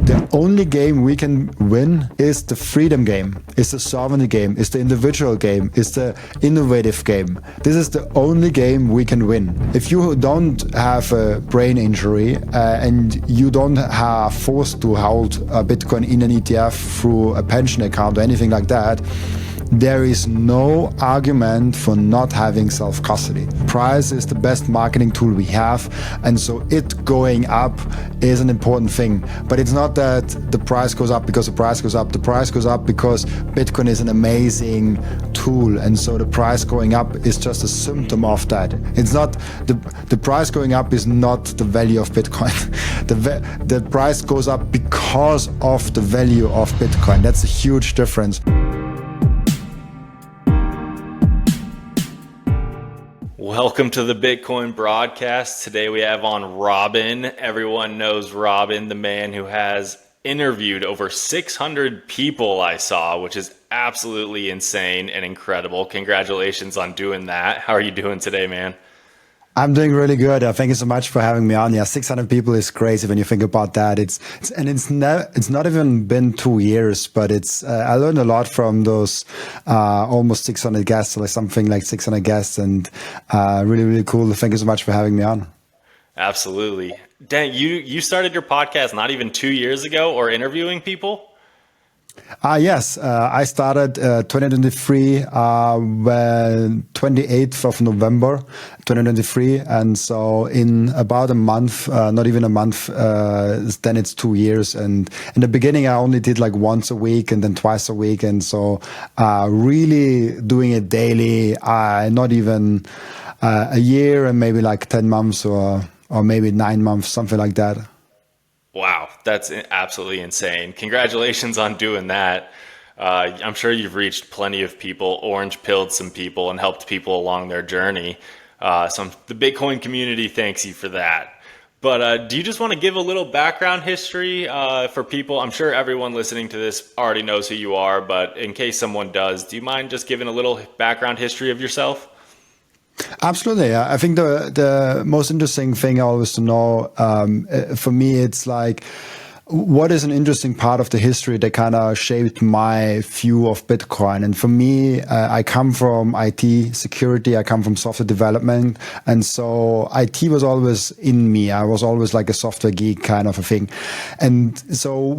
The only game we can win is the freedom game, is the sovereignty game, is the individual game, is the innovative game. This is the only game we can win. If you don't have a brain injury and you don't have forced to hold a Bitcoin in an ETF through a pension account or anything like that, there is no argument for not having self-custody. Price is the best marketing tool we have, and so it going up is an important thing. But it's not that the price goes up because the price goes up. The price goes up because Bitcoin is an amazing tool, and so the price going up is just a symptom of that. It's not the price going up is not the value of Bitcoin. The price goes up because of the value of Bitcoin. That's a huge difference. Welcome to the Bitcoin broadcast. Today we have on Robin. Everyone knows Robin, the man who has interviewed over 600 people I saw, which is absolutely insane and incredible. Congratulations on doing that. How are you doing today, man? I'm doing really good. Thank you so much for having me on. Yeah, 600 people is crazy when you think about that. It's not even been 2 years, but I learned a lot from those almost 600 guests, like something like 600 guests, and really, really cool. Thank you so much for having me on. Absolutely. Dan, you started your podcast not even 2 years ago, or interviewing people? Yes, I started 2023, 28th of November, 2023. And so in about a month, not even a month, then it's 2 years. And in the beginning, I only did like once a week and then twice a week. And so really doing it daily, not even a year and maybe like 10 months or maybe 9 months, something like that. Wow, that's absolutely insane. Congratulations on doing that. I'm sure you've reached plenty of people, orange-pilled some people, and helped people along their journey. The Bitcoin community thanks you for that. But do you just want to give a little background history for people? I'm sure everyone listening to this already knows who you are, but in case someone does, do you mind just giving a little background history of yourself? Absolutely. I think the most interesting thing always to know, for me, it's like, what is an interesting part of the history that kind of shaped my view of Bitcoin? And for me, I come from IT security, I come from software development. And so IT was always in me. I was always like a software geek kind of a thing. And so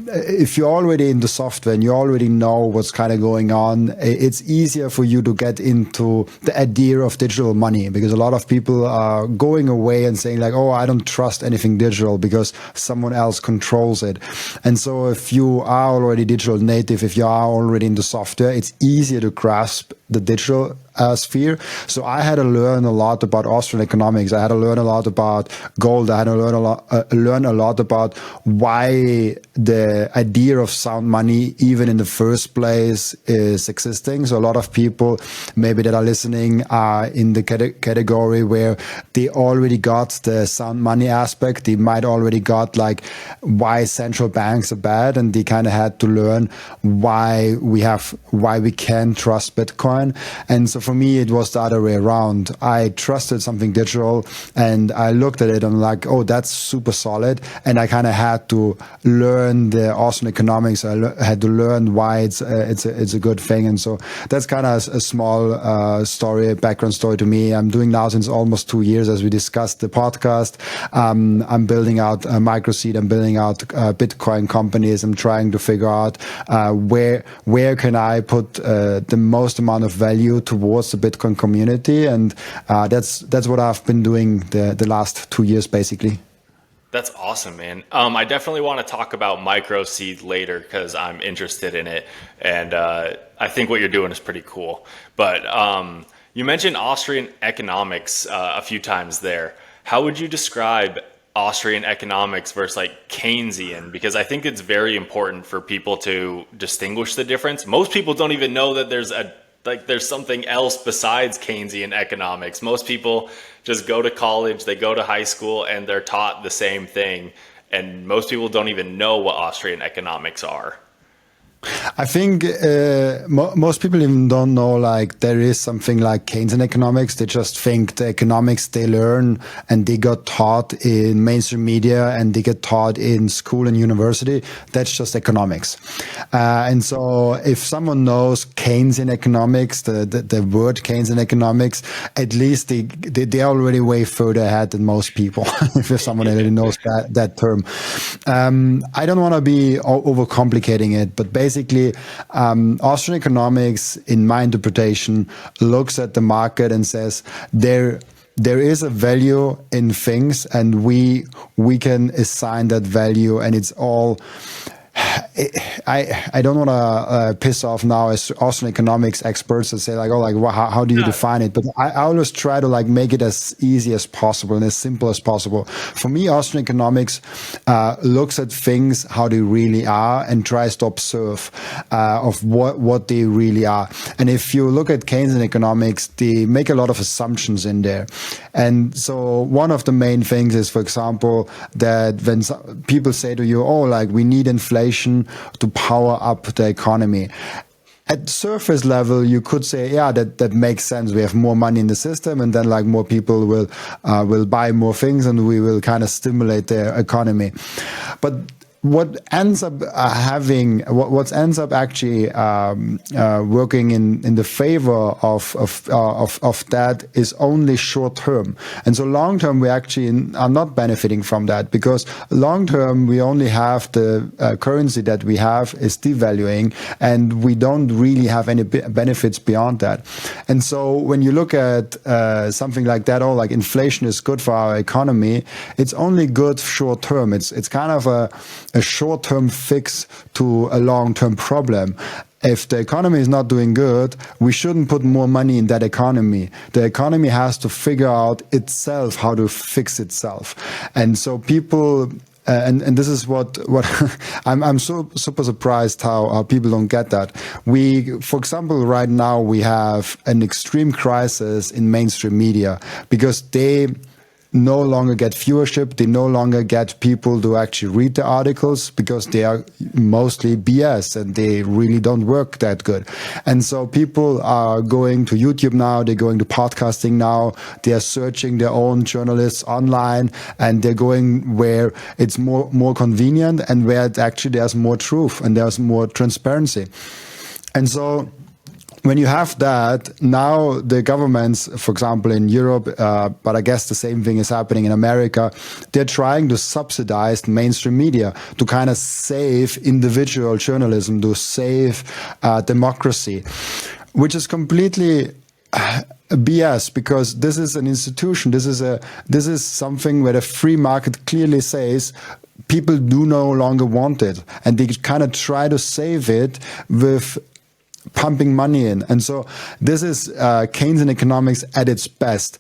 if you're already in the software and you already know what's kind of going on, it's easier for you to get into the idea of digital money, because a lot of people are going away and saying like, oh, I don't trust anything digital because someone else controls it. And so if you are already digital native, if you are already in the software, it's easier to grasp the digital sphere. So I had to learn a lot about Austrian economics. I had to learn a lot about gold. I had to learn a lot about why the idea of sound money, even in the first place, is existing. So a lot of people maybe that are listening are in the category where they already got the sound money aspect. They might already got like why central banks are bad, and they kind of had to learn why we can trust Bitcoin. And so for me, it was the other way around. I trusted something digital and I looked at it and like, oh, that's super solid. And I kind of had to learn the Austrian economics. I had to learn why it's a good thing. And so that's kind of a small background story to me. I'm doing now since almost 2 years, as we discussed the podcast. I'm building out Microseed. I'm building out Bitcoin companies. I'm trying to figure out where can I put the most amount of value towards the Bitcoin community, and that's what I've been doing the last 2 years, basically. That's awesome, man. I definitely want to talk about Microseed later because I'm interested in it, and I think what you're doing is pretty cool. But you mentioned Austrian economics a few times there. How would you describe Austrian economics versus like Keynesian? Because I think it's very important for people to distinguish the difference. Most people don't even know that there's something else besides Keynesian economics. Most people just go to college, they go to high school, and they're taught the same thing. And most people don't even know what Austrian economics are. I think most people even don't know like there is something like Keynesian economics. They just think the economics they learn and they got taught in mainstream media and they get taught in school and university. That's just economics. And so if someone knows Keynesian economics, the word Keynesian economics, at least they're already way further ahead than most people. If someone already knows that term. I don't want to be overcomplicating it, but basically, Austrian economics, in my interpretation, looks at the market and says there is a value in things, and we can assign that value, and it's all. I don't want to piss off now as Austrian economics experts and say like, oh, like how do you define it? But I always try to like make it as easy as possible and as simple as possible. For me, Austrian economics looks at things how they really are and tries to observe of what they really are. And if you look at Keynesian economics, they make a lot of assumptions in there. And so one of the main things is, for example, that when people say to you, oh, like we need inflation to power up the economy. At surface level, you could say, yeah, that makes sense. We have more money in the system, and then like more people will buy more things, and we will kind of stimulate their economy. But what ends up what ends up actually working in the favor of that is only short term, and so long term we actually are not benefiting from that, because long term we only have the currency that we have is devaluing, and we don't really have any benefits beyond that. And so when you look at something like that, like inflation is good for our economy, it's only good short term. It's kind of a short-term fix to a long-term problem. If the economy is not doing good, we shouldn't put more money in that economy. The economy has to figure out itself how to fix itself. And so people, and this is what I'm so super surprised how people don't get that. For example, right now we have an extreme crisis in mainstream media because they no longer get viewership. They no longer get people to actually read the articles because they are mostly BS and they really don't work that good. And so people are going to YouTube now. They're going to podcasting now. They are searching their own journalists online, and they're going where it's more convenient and where there's more truth and there's more transparency. And so when you have that, now the governments, for example, in Europe, but I guess the same thing is happening in America, they're trying to subsidize mainstream media to kind of save individual journalism, to save democracy, which is completely BS, because this is an institution. This is something where the free market clearly says people do no longer want it, and they kind of try to save it with pumping money in. And so this is Keynesian economics at its best.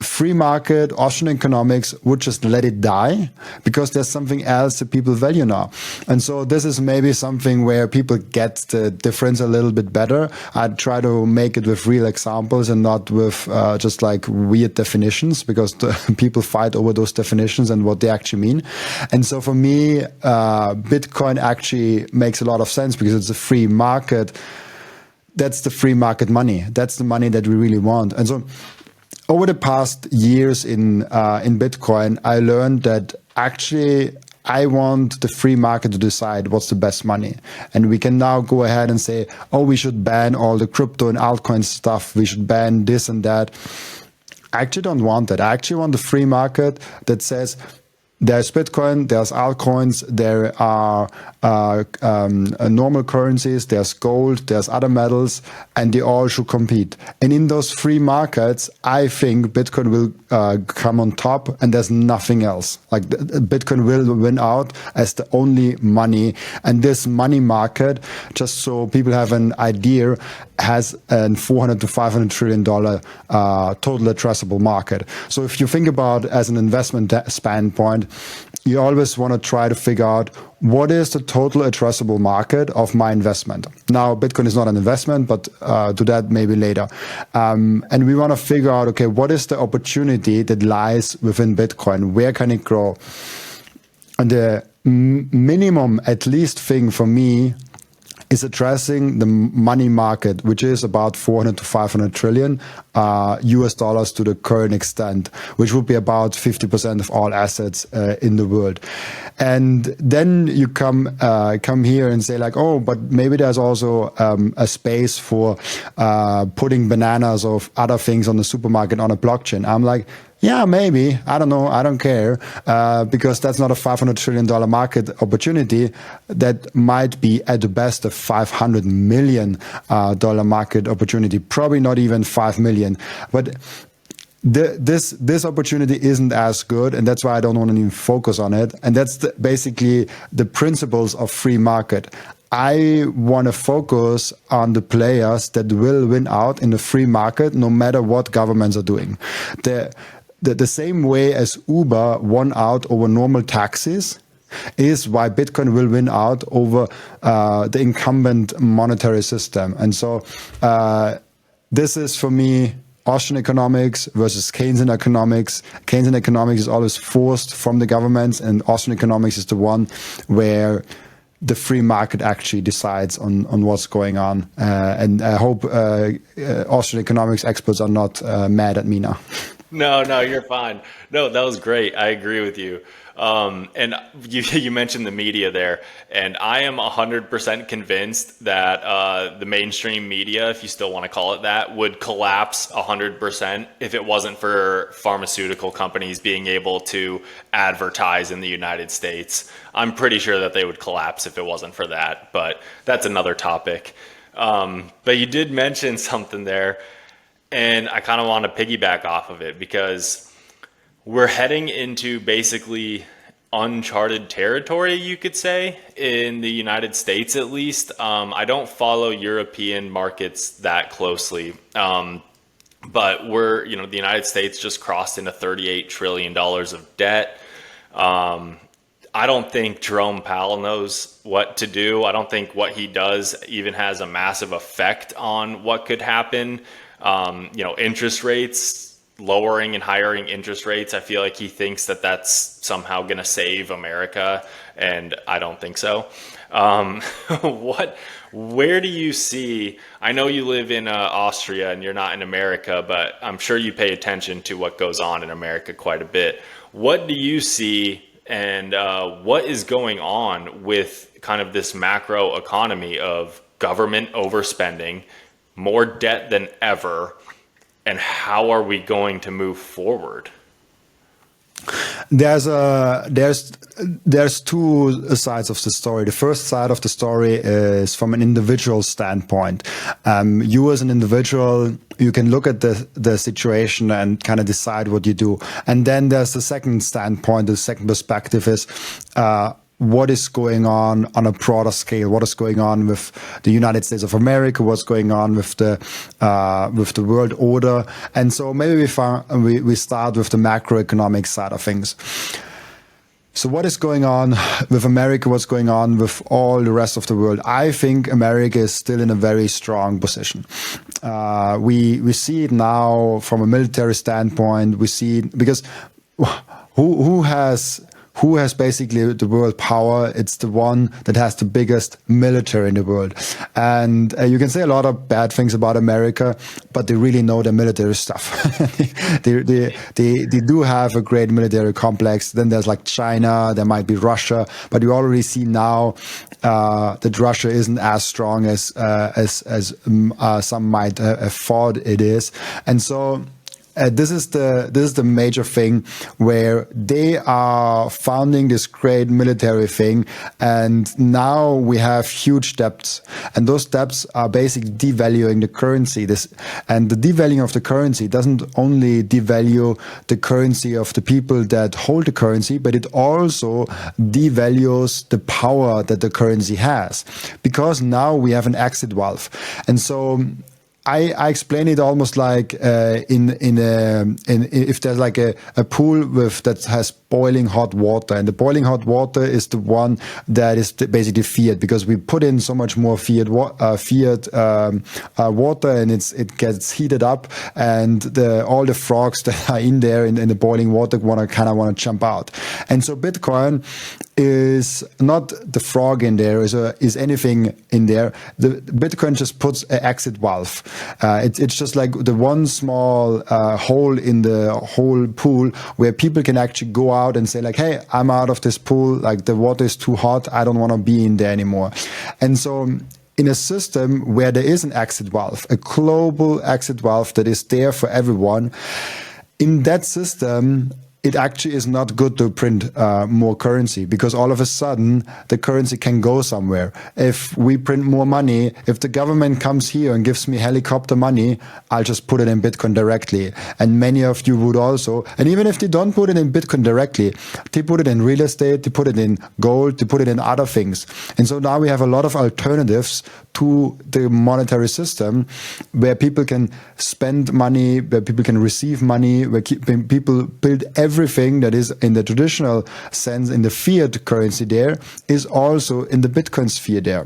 Free market, Austrian economics would just let it die because there's something else that people value now. And so this is maybe something where people get the difference a little bit better. I'd try to make it with real examples and not with just like weird definitions, because people fight over those definitions and what they actually mean. And so for me, Bitcoin actually makes a lot of sense because it's a free market. That's the free market money. That's the money that we really want. And so over the past years in Bitcoin, I learned that actually I want the free market to decide what's the best money. And we can now go ahead and say, oh, we should ban all the crypto and altcoin stuff. We should ban this and that. I actually don't want that. I actually want the free market that says, there's Bitcoin, there's altcoins, there are normal currencies, there's gold, there's other metals, and they all should compete. And in those free markets, I think Bitcoin will come on top, and there's nothing else. Like Bitcoin will win out as the only money. And this money market, just so people have an idea, has a $400 to $500 trillion total addressable market. So if you think about as an investment standpoint, you always want to try to figure out what is the total addressable market of my investment. Now, Bitcoin is not an investment, but to that maybe later. And we want to figure out, okay, what is the opportunity that lies within Bitcoin? Where can it grow? And the minimum, at least thing for me is addressing the money market, which is about 400 to 500 trillion US dollars to the current extent, which would be about 50% of all assets in the world. And then you come here and say like, oh, but maybe there's also a space for putting bananas or other things on the supermarket on a blockchain. I'm like, yeah, maybe. I don't know. I don't care, because that's not a $500 trillion market opportunity. That might be at the best a $500 million market opportunity. Probably not even 5 million. But this opportunity isn't as good, and that's why I don't want to even focus on it. And that's basically the principles of free market. I want to focus on the players that will win out in the free market, no matter what governments are doing. The same way as Uber won out over normal taxis is why Bitcoin will win out over the incumbent monetary system. And so this is, for me, Austrian economics versus Keynesian economics. Keynesian economics is always forced from the governments, and Austrian economics is the one where the free market actually decides on what's going on. And I hope Austrian economics experts are not mad at me now. No, you're fine. No, that was great. I agree with you. And you mentioned the media there, and I am 100% convinced that the mainstream media, if you still want to call it that, would collapse 100% if it wasn't for pharmaceutical companies being able to advertise in the United States. I'm pretty sure that they would collapse if it wasn't for that, but that's another topic. But you did mention something there, and I kind of want to piggyback off of it, because we're heading into basically uncharted territory, you could say, in the United States at least. I don't follow European markets that closely, but the United States just crossed into $38 trillion of debt. I don't think Jerome Powell knows what to do. I don't think what he does even has a massive effect on what could happen. Interest rates, lowering and hiring interest rates, I feel like he thinks that that's somehow going to save America, and I don't think so. Where do you see, I know you live in Austria and you're not in America, but I'm sure you pay attention to what goes on in America quite a bit. What do you see, and what is going on with kind of this macro economy of government overspending, more debt than ever, and how are we going to move forward? There's two sides of the story. The first side of the story is from an individual standpoint. You as an individual, you can look at the situation and kind of decide what you do. And then there's the second standpoint. The second perspective is what is going on a broader scale? What is going on with the United States of America? What's going on with the world order? And so maybe we start with the macroeconomic side of things. So what is going on with America? What's going on with all the rest of the world? I think America is still in a very strong position. We see it now from a military standpoint. We see it because who has basically the world power? It's the one that has the biggest military in the world. And you can say a lot of bad things about America, but they really know their military stuff. they do have a great military complex. Then there's like China, there might be Russia, but you already see now that Russia isn't as strong as some might have thought it is. And so this is the major thing where they are founding this great military thing, and now we have huge debts, and those debts are basically devaluing the currency. And the devaluing of the currency doesn't only devalue the currency of the people that hold the currency, but it also devalues the power that the currency has, because now we have an exit valve. And so I explain it almost like if there's like a pool that has boiling hot water, and the boiling hot water is the one that is basically Fiat, because we put in so much more Fiat water, and it gets heated up, and all the frogs that are in there in the boiling water want to jump out. And so Bitcoin is not the frog in there, is anything in there. The Bitcoin just puts an exit valve. It's just like the one small hole in the whole pool where people can actually go out and say like, hey, I'm out of this pool, like the water is too hot, I don't want to be in there anymore. And so in a system where there is an exit valve, a global exit valve that is there for everyone, in that system, it actually is not good to print more currency, because all of a sudden the currency can go somewhere. If we print more money, if the government comes here and gives me helicopter money, I'll just put it in Bitcoin directly. And many of you would also. And even if they don't put it in Bitcoin directly, they put it in real estate, they put it in gold, they put it in other things. And so now we have a lot of alternatives to the monetary system where people can spend money, where people can receive money, where people build everything that is in the traditional sense in the fiat currency there is also in the Bitcoin sphere there.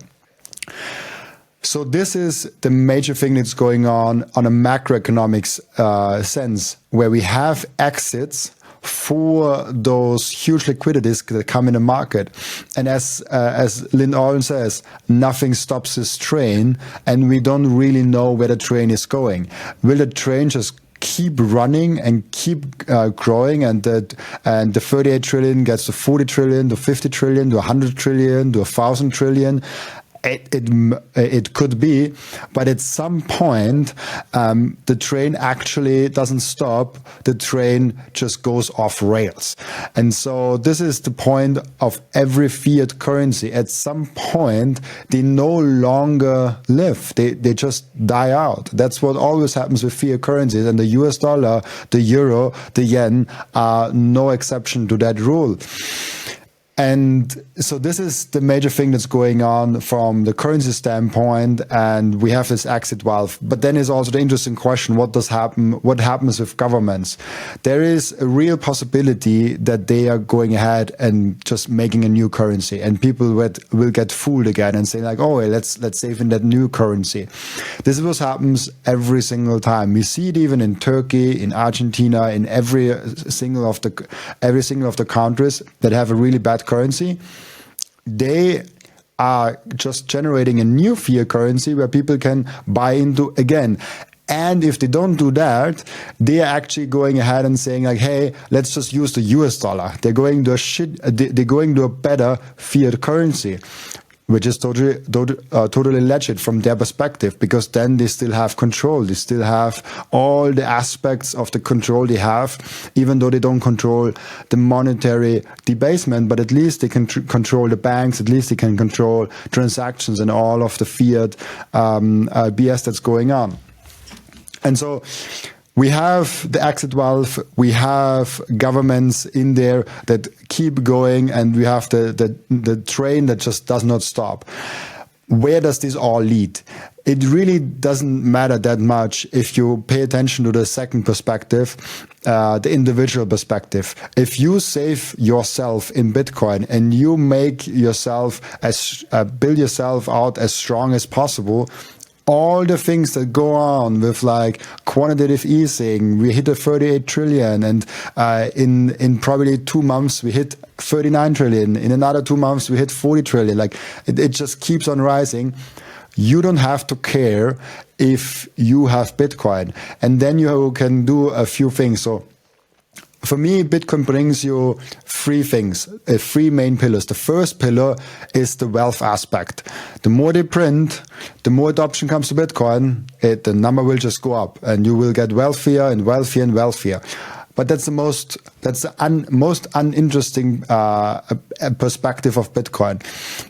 So this is the major thing that's going on a macroeconomics sense, where we have exits for those huge liquidities that come in the market. And as Lynn Allen says, nothing stops this train, and we don't really know where the train is going. Will the train just keep running and keep growing, and the 38 trillion gets to 40 trillion, to 50 trillion, to 100 trillion, to 1,000 trillion? It could be, but at some point, the train actually doesn't stop. The train just goes off rails. And so this is the point of every fiat currency. At some point, they no longer live. They just die out. That's what always happens with fiat currencies. And the US dollar, the euro, the yen are no exception to that rule. And so this is the major thing that's going on from the currency standpoint, and we have this exit valve. But then is also the interesting question, what happens with governments? There is a real possibility that they are going ahead and just making a new currency, and people will get fooled again and say like, oh, let's save in that new currency. This is what happens every single time. We see it even in Turkey, in Argentina, in every single of the countries that have a really bad currency. They are just generating a new fiat currency where people can buy into again. And if they don't do that, they are actually going ahead and saying like, hey, let's just use the US dollar. They're going to a better fiat currency, which is totally legit from their perspective, because then they still have control. They still have all the aspects of the control they have, even though they don't control the monetary debasement, but at least they can control the banks, at least they can control transactions and all of the fiat BS that's going on. And so we have the exit valve, we have governments in there that keep going, and we have the train that just does not stop. Where does this all lead? It really doesn't matter that much if you pay attention to the second perspective, the individual perspective. If you save yourself in Bitcoin and you make yourself build yourself out as strong as possible, all the things that go on with like quantitative easing, we hit a 38 trillion, and in probably 2 months we hit 39 trillion. In another 2 months we hit 40 trillion. Like it just keeps on rising. You don't have to care if you have Bitcoin, and then you can do a few things. So for me, Bitcoin brings you three things, three main pillars. The first pillar is the wealth aspect. The more they print, the more adoption comes to Bitcoin, the number will just go up, and you will get wealthier and wealthier and wealthier. But that's the most uninteresting perspective of Bitcoin.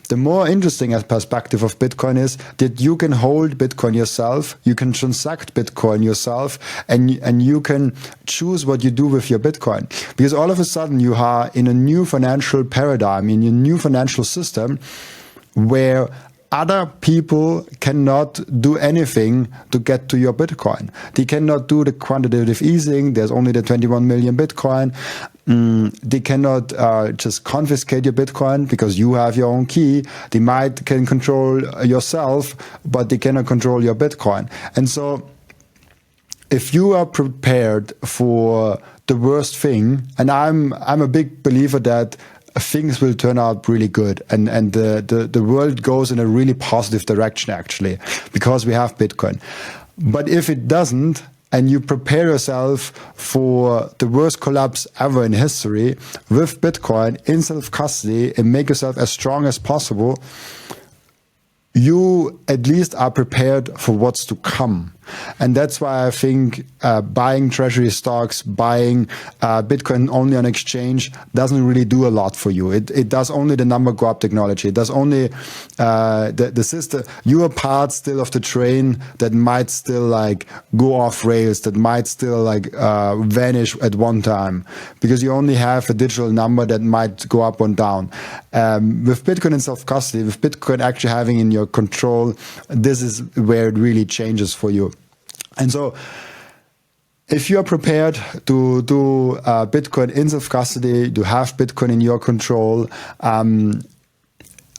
The more interesting perspective of Bitcoin is that you can hold Bitcoin yourself, you can transact Bitcoin yourself, and you can choose what you do with your Bitcoin. Because all of a sudden you are in a new financial paradigm, in a new financial system where other people cannot do anything to get to your Bitcoin. They cannot do the quantitative easing. There's only the 21 million Bitcoin. They cannot just confiscate your Bitcoin because you have your own key. They can control yourself, but they cannot control your Bitcoin. And so if you are prepared for the worst thing, and I'm a big believer that things will turn out really good, and the world goes in a really positive direction, actually, because we have Bitcoin. But if it doesn't, and you prepare yourself for the worst collapse ever in history with Bitcoin in self-custody and make yourself as strong as possible, you at least are prepared for what's to come. And that's why I think buying treasury stocks, buying Bitcoin only on exchange doesn't really do a lot for you. It does only the number go up technology. It does only the system. You are part still of the train that might still like go off rails, that might still like vanish at one time, because you only have a digital number that might go up and down. With Bitcoin in self-custody, with Bitcoin actually having in your control, this is where it really changes for you. And so if you're prepared to do Bitcoin in self-custody, to have Bitcoin in your control,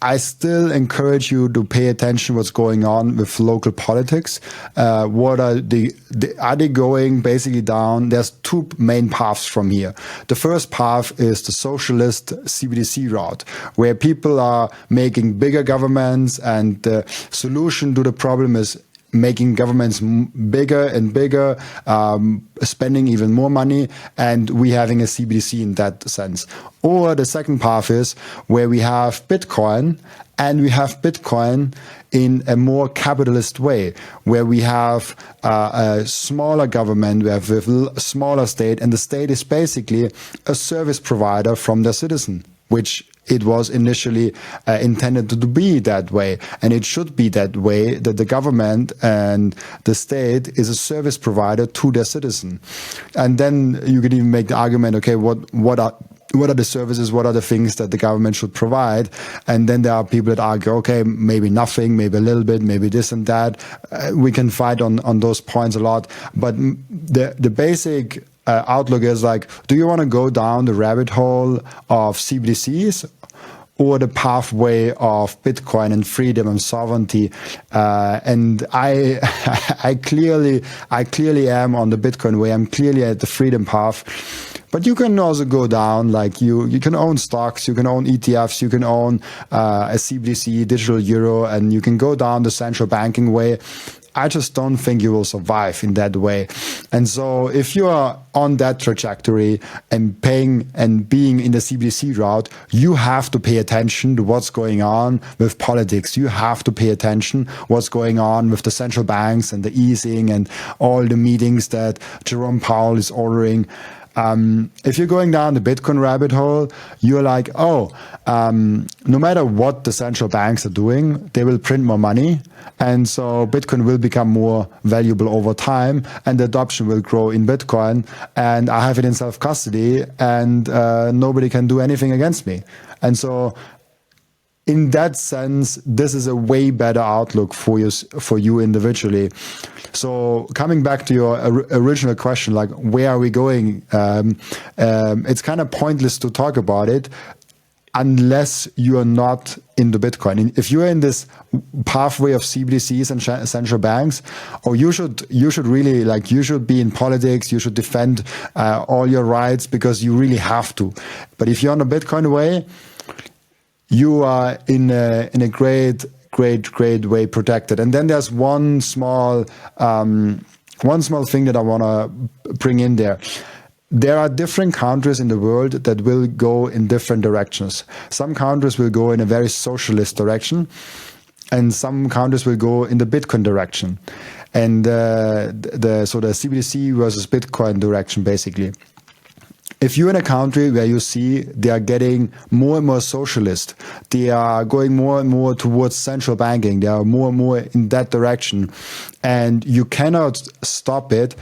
I still encourage you to pay attention what's going on with local politics. What are they going basically down? There's two main paths from here. The first path is the socialist CBDC route, where people are making bigger governments, and the solution to the problem is making governments bigger and bigger, spending even more money, and we having a CBDC in that sense. Or the second path is where we have Bitcoin, and we have Bitcoin in a more capitalist way, where we have a smaller government, we have a smaller state, and the state is basically a service provider from the citizen, which it was initially intended to be that way. And it should be that way, that the government and the state is a service provider to their citizen. And then you could even make the argument, okay, what are the services, what are the things that the government should provide? And then there are people that argue, okay, maybe nothing, maybe a little bit, maybe this and that. We can fight on those points a lot. But the basic outlook is like, do you want to go down the rabbit hole of CBDCs or the pathway of Bitcoin and freedom and sovereignty? And I clearly am on the Bitcoin way. I'm clearly at the freedom path. But you can also go down, like you can own stocks, you can own ETFs, you can own a CBDC, digital euro, and you can go down the central banking way. I just don't think you will survive in that way. And so if you are on that trajectory and paying and being in the CBDC route, you have to pay attention to what's going on with politics. You have to pay attention what's going on with the central banks and the easing and all the meetings that Jerome Powell is ordering. If you're going down the Bitcoin rabbit hole, you're like, no matter what the central banks are doing, they will print more money. And so Bitcoin will become more valuable over time, and the adoption will grow in Bitcoin. And I have it in self-custody, and nobody can do anything against me. And so in that sense, this is a way better outlook for you individually. So coming back to your original question, like where are we going? It's kind of pointless to talk about it unless you are not in the Bitcoin. If you are in this pathway of CBDCs and central banks, or you should really, like, you should be in politics, you should defend all your rights because you really have to. But if you're on the Bitcoin way, you are in a great way protected. And then there's one small thing that I want to bring in there. There are different countries in the world that will go in different directions. Some countries will go in a very socialist direction, and some countries will go in the Bitcoin direction. And the CBDC versus Bitcoin direction, basically. If you're in a country where you see they are getting more and more socialist, they are going more and more towards central banking, they are more and more in that direction, and you cannot stop it,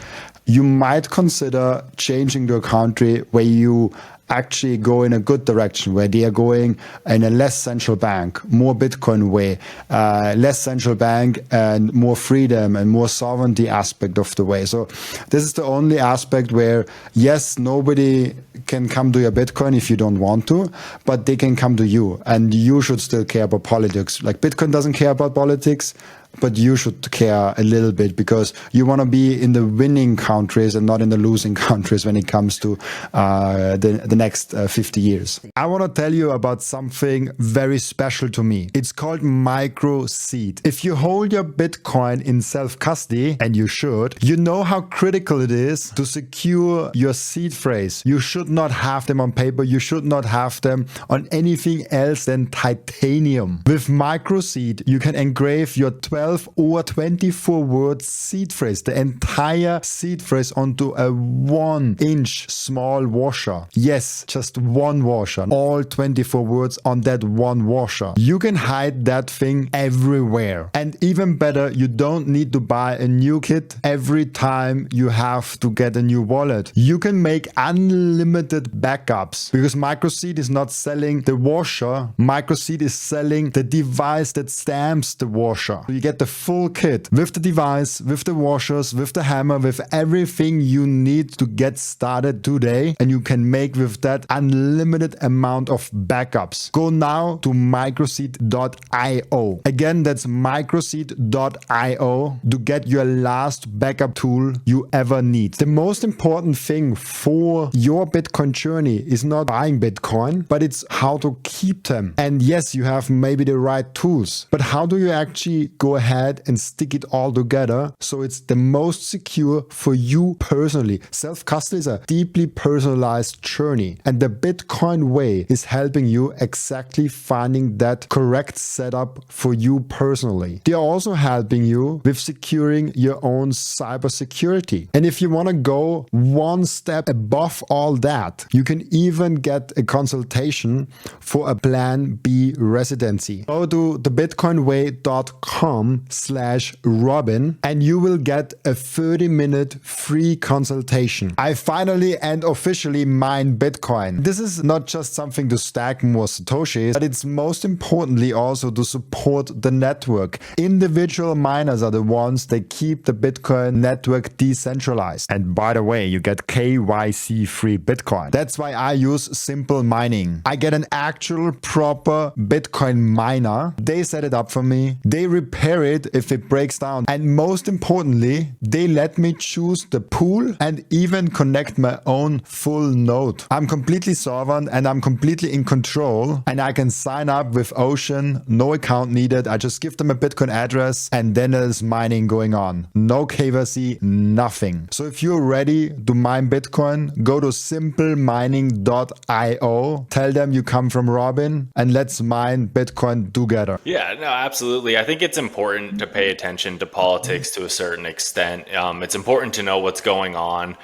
you might consider changing to a country where you actually go in a good direction, where they are going in a less central bank, more Bitcoin way, less central bank and more freedom and more sovereignty aspect of the way. So this is the only aspect where, yes, nobody can come to your Bitcoin if you don't want to, but they can come to you, and you should still care about politics. Like Bitcoin doesn't care about politics, but you should care a little bit because you want to be in the winning countries and not in the losing countries when it comes to the next 50 years. I want to tell you about something very special to me. It's called Microseed. If you hold your Bitcoin in self-custody, and you should, you know how critical it is to secure your seed phrase. You should not have them on paper. You should not have them on anything else than titanium. With Microseed, you can engrave your 12 or 24 word seed phrase, the entire seed phrase, onto a 1-inch small washer. Yes, just one washer. All 24 words on that one washer. You can hide that thing everywhere. And even better, you don't need to buy a new kit every time you have to get a new wallet. You can make unlimited backups because Microseed is not selling the washer. Microseed is selling the device that stamps the washer. So you get the full kit with the device, with the washers, with the hammer, with everything you need to get started today. And you can make with that unlimited amount of backups. Go now to microseed.io. Again, that's microseed.io to get your last backup tool you ever need. The most important thing for your Bitcoin journey is not buying Bitcoin, but it's how to keep them. And yes, you have maybe the right tools, but how do you actually go ahead and stick it all together so it's the most secure for you personally? Self-custody is a deeply personalized journey, and the Bitcoin way is helping you exactly finding that correct setup for you personally. They are also helping you with securing your own cybersecurity. And if you want to go one step above all that, you can even get a consultation for a Plan B residency. Go to thebitcoinway.com/Robin and you will get a 30-minute free consultation. I finally and officially mine Bitcoin. This is not just something to stack more Satoshis, but it's most importantly also to support the network. Individual miners are the ones that keep the Bitcoin network decentralized. And by the way, you get KYC-free Bitcoin. That's why I use simplemining. I get an actual proper Bitcoin miner. They set it up for me. They repair it if it breaks down. And most importantly, they let me choose the pool and even connect my own full node. I'm completely sovereign and I'm completely in control, and I can sign up with Ocean, no account needed. I just give them a Bitcoin address and then there's mining going on. No KYC, nothing. So if you're ready to mine Bitcoin, go to simplemining.io, tell them you come from Robin, and let's mine Bitcoin together. Yeah, no, absolutely. I think it's important to pay attention to politics to a certain extent. It's important to know what's going on.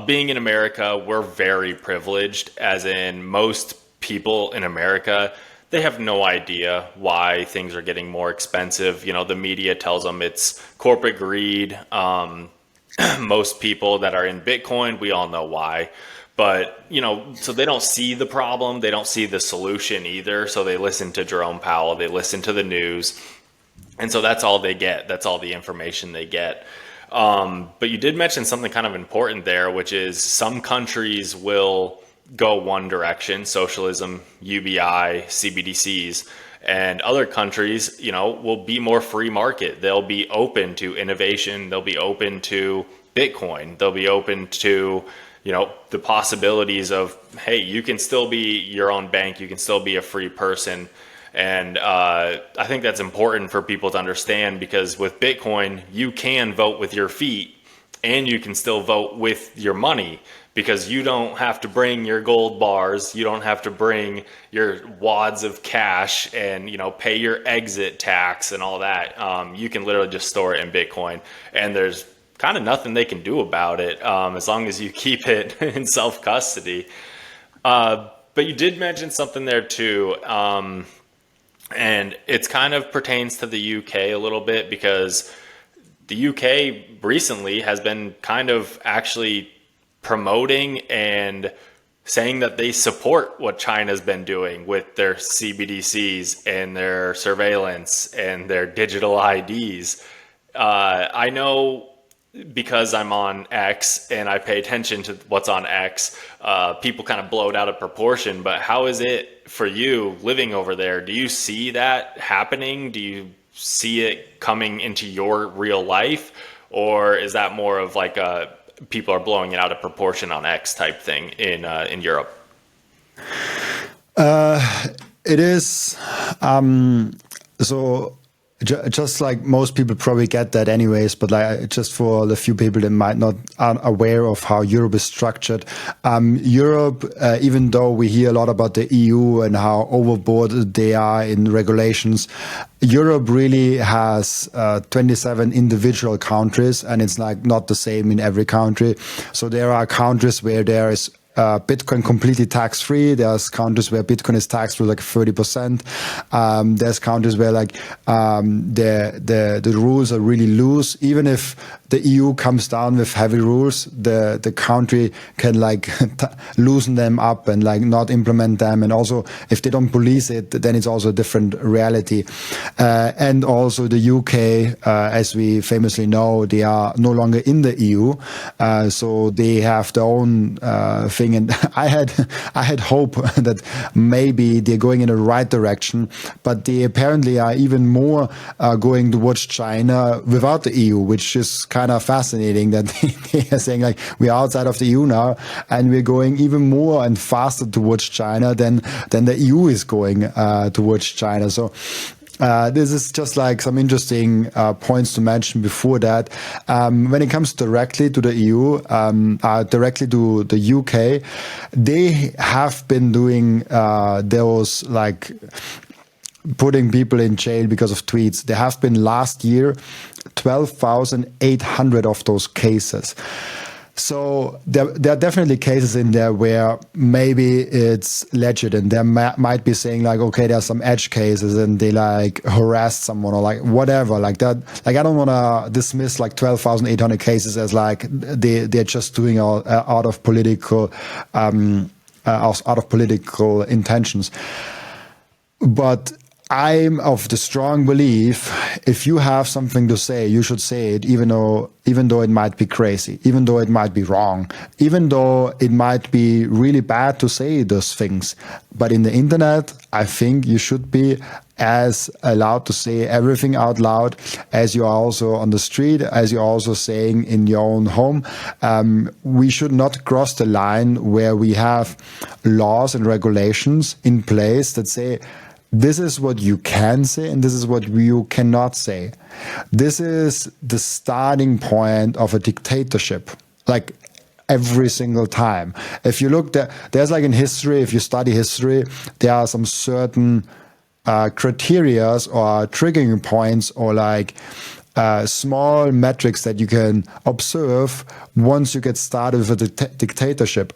Being in America, we're very privileged, as in most people in America, they have no idea why things are getting more expensive. You know, the media tells them it's corporate greed. Most people that are in Bitcoin, we all know why. But, you know, so they don't see the problem. They don't see the solution either. So they listen to Jerome Powell. They listen to the news. And so that's all they get. That's all the information they get. But you did mention something kind of important there, which is some countries will go one direction, socialism, UBI, CBDCs, and other countries, you know, will be more free market. They'll be open to innovation. They'll be open to Bitcoin. They'll be open to, you know, the possibilities of, hey, you can still be your own bank. You can still be a free person. And I think that's important for people to understand, because with Bitcoin, you can vote with your feet and you can still vote with your money, because you don't have to bring your gold bars. You don't have to bring your wads of cash and, you know, pay your exit tax and all that. You can literally just store it in Bitcoin, and there's kind of nothing they can do about it as long as you keep it in self-custody. But you did mention something there too. And it's kind of pertains to the UK a little bit, because the UK recently has been kind of actually promoting and saying that they support what China's been doing with their CBDCs and their surveillance and their digital IDs. I know, because I'm on X and I pay attention to what's on X, people kind of blow it out of proportion. But how is it for you living over there? Do you see that happening? Do you see it coming into your real life, or is that more of like a people are blowing it out of proportion on X type thing in Europe? It is. So just like most people probably get that anyways, but like just for the few people that might not aren't aware of how Europe is structured, Europe, even though we hear a lot about the EU and how overboard they are in regulations, Europe really has 27 individual countries, and it's like not the same in every country. So there are countries where there is Bitcoin completely tax-free. There's countries where Bitcoin is taxed with like 30%. There's countries where like the rules are really loose. Even if the EU comes down with heavy rules, the country can like loosen them up and like not implement them. And also, if they don't police it, then it's also a different reality. And also the UK, as we famously know, they are no longer in the EU, so they have their own thing. And I had hope that maybe they're going in the right direction, but they apparently are even more going towards China without the EU, which is kind of fascinating that they are saying like we're outside of the EU now and we're going even more and faster towards China than the EU is going towards China. So this is just like some interesting points to mention before that. When it comes directly to the EU, directly to the UK, they have been doing those like putting people in jail because of tweets. There have been last year 12,800 of those cases. So there are definitely cases in there where maybe it's legit, and there might be saying like, okay, there's some edge cases and they like harassed someone or like whatever like that. Like I don't want to dismiss like 12,800 cases as like they're just doing out of political out of political intentions, but I'm of the strong belief if you have something to say, you should say it, even though it might be crazy, even though it might be wrong, even though it might be really bad to say those things. But in the internet, I think you should be as allowed to say everything out loud as you are also on the street, as you're also saying in your own home. We should not cross the line where we have laws and regulations in place that say, this is what you can say and this is what you cannot say. This is the starting point of a dictatorship, like every single time. If you look there, there's like in history, if you study history, there are some certain criterias or triggering points or like small metrics that you can observe once you get started with a dictatorship.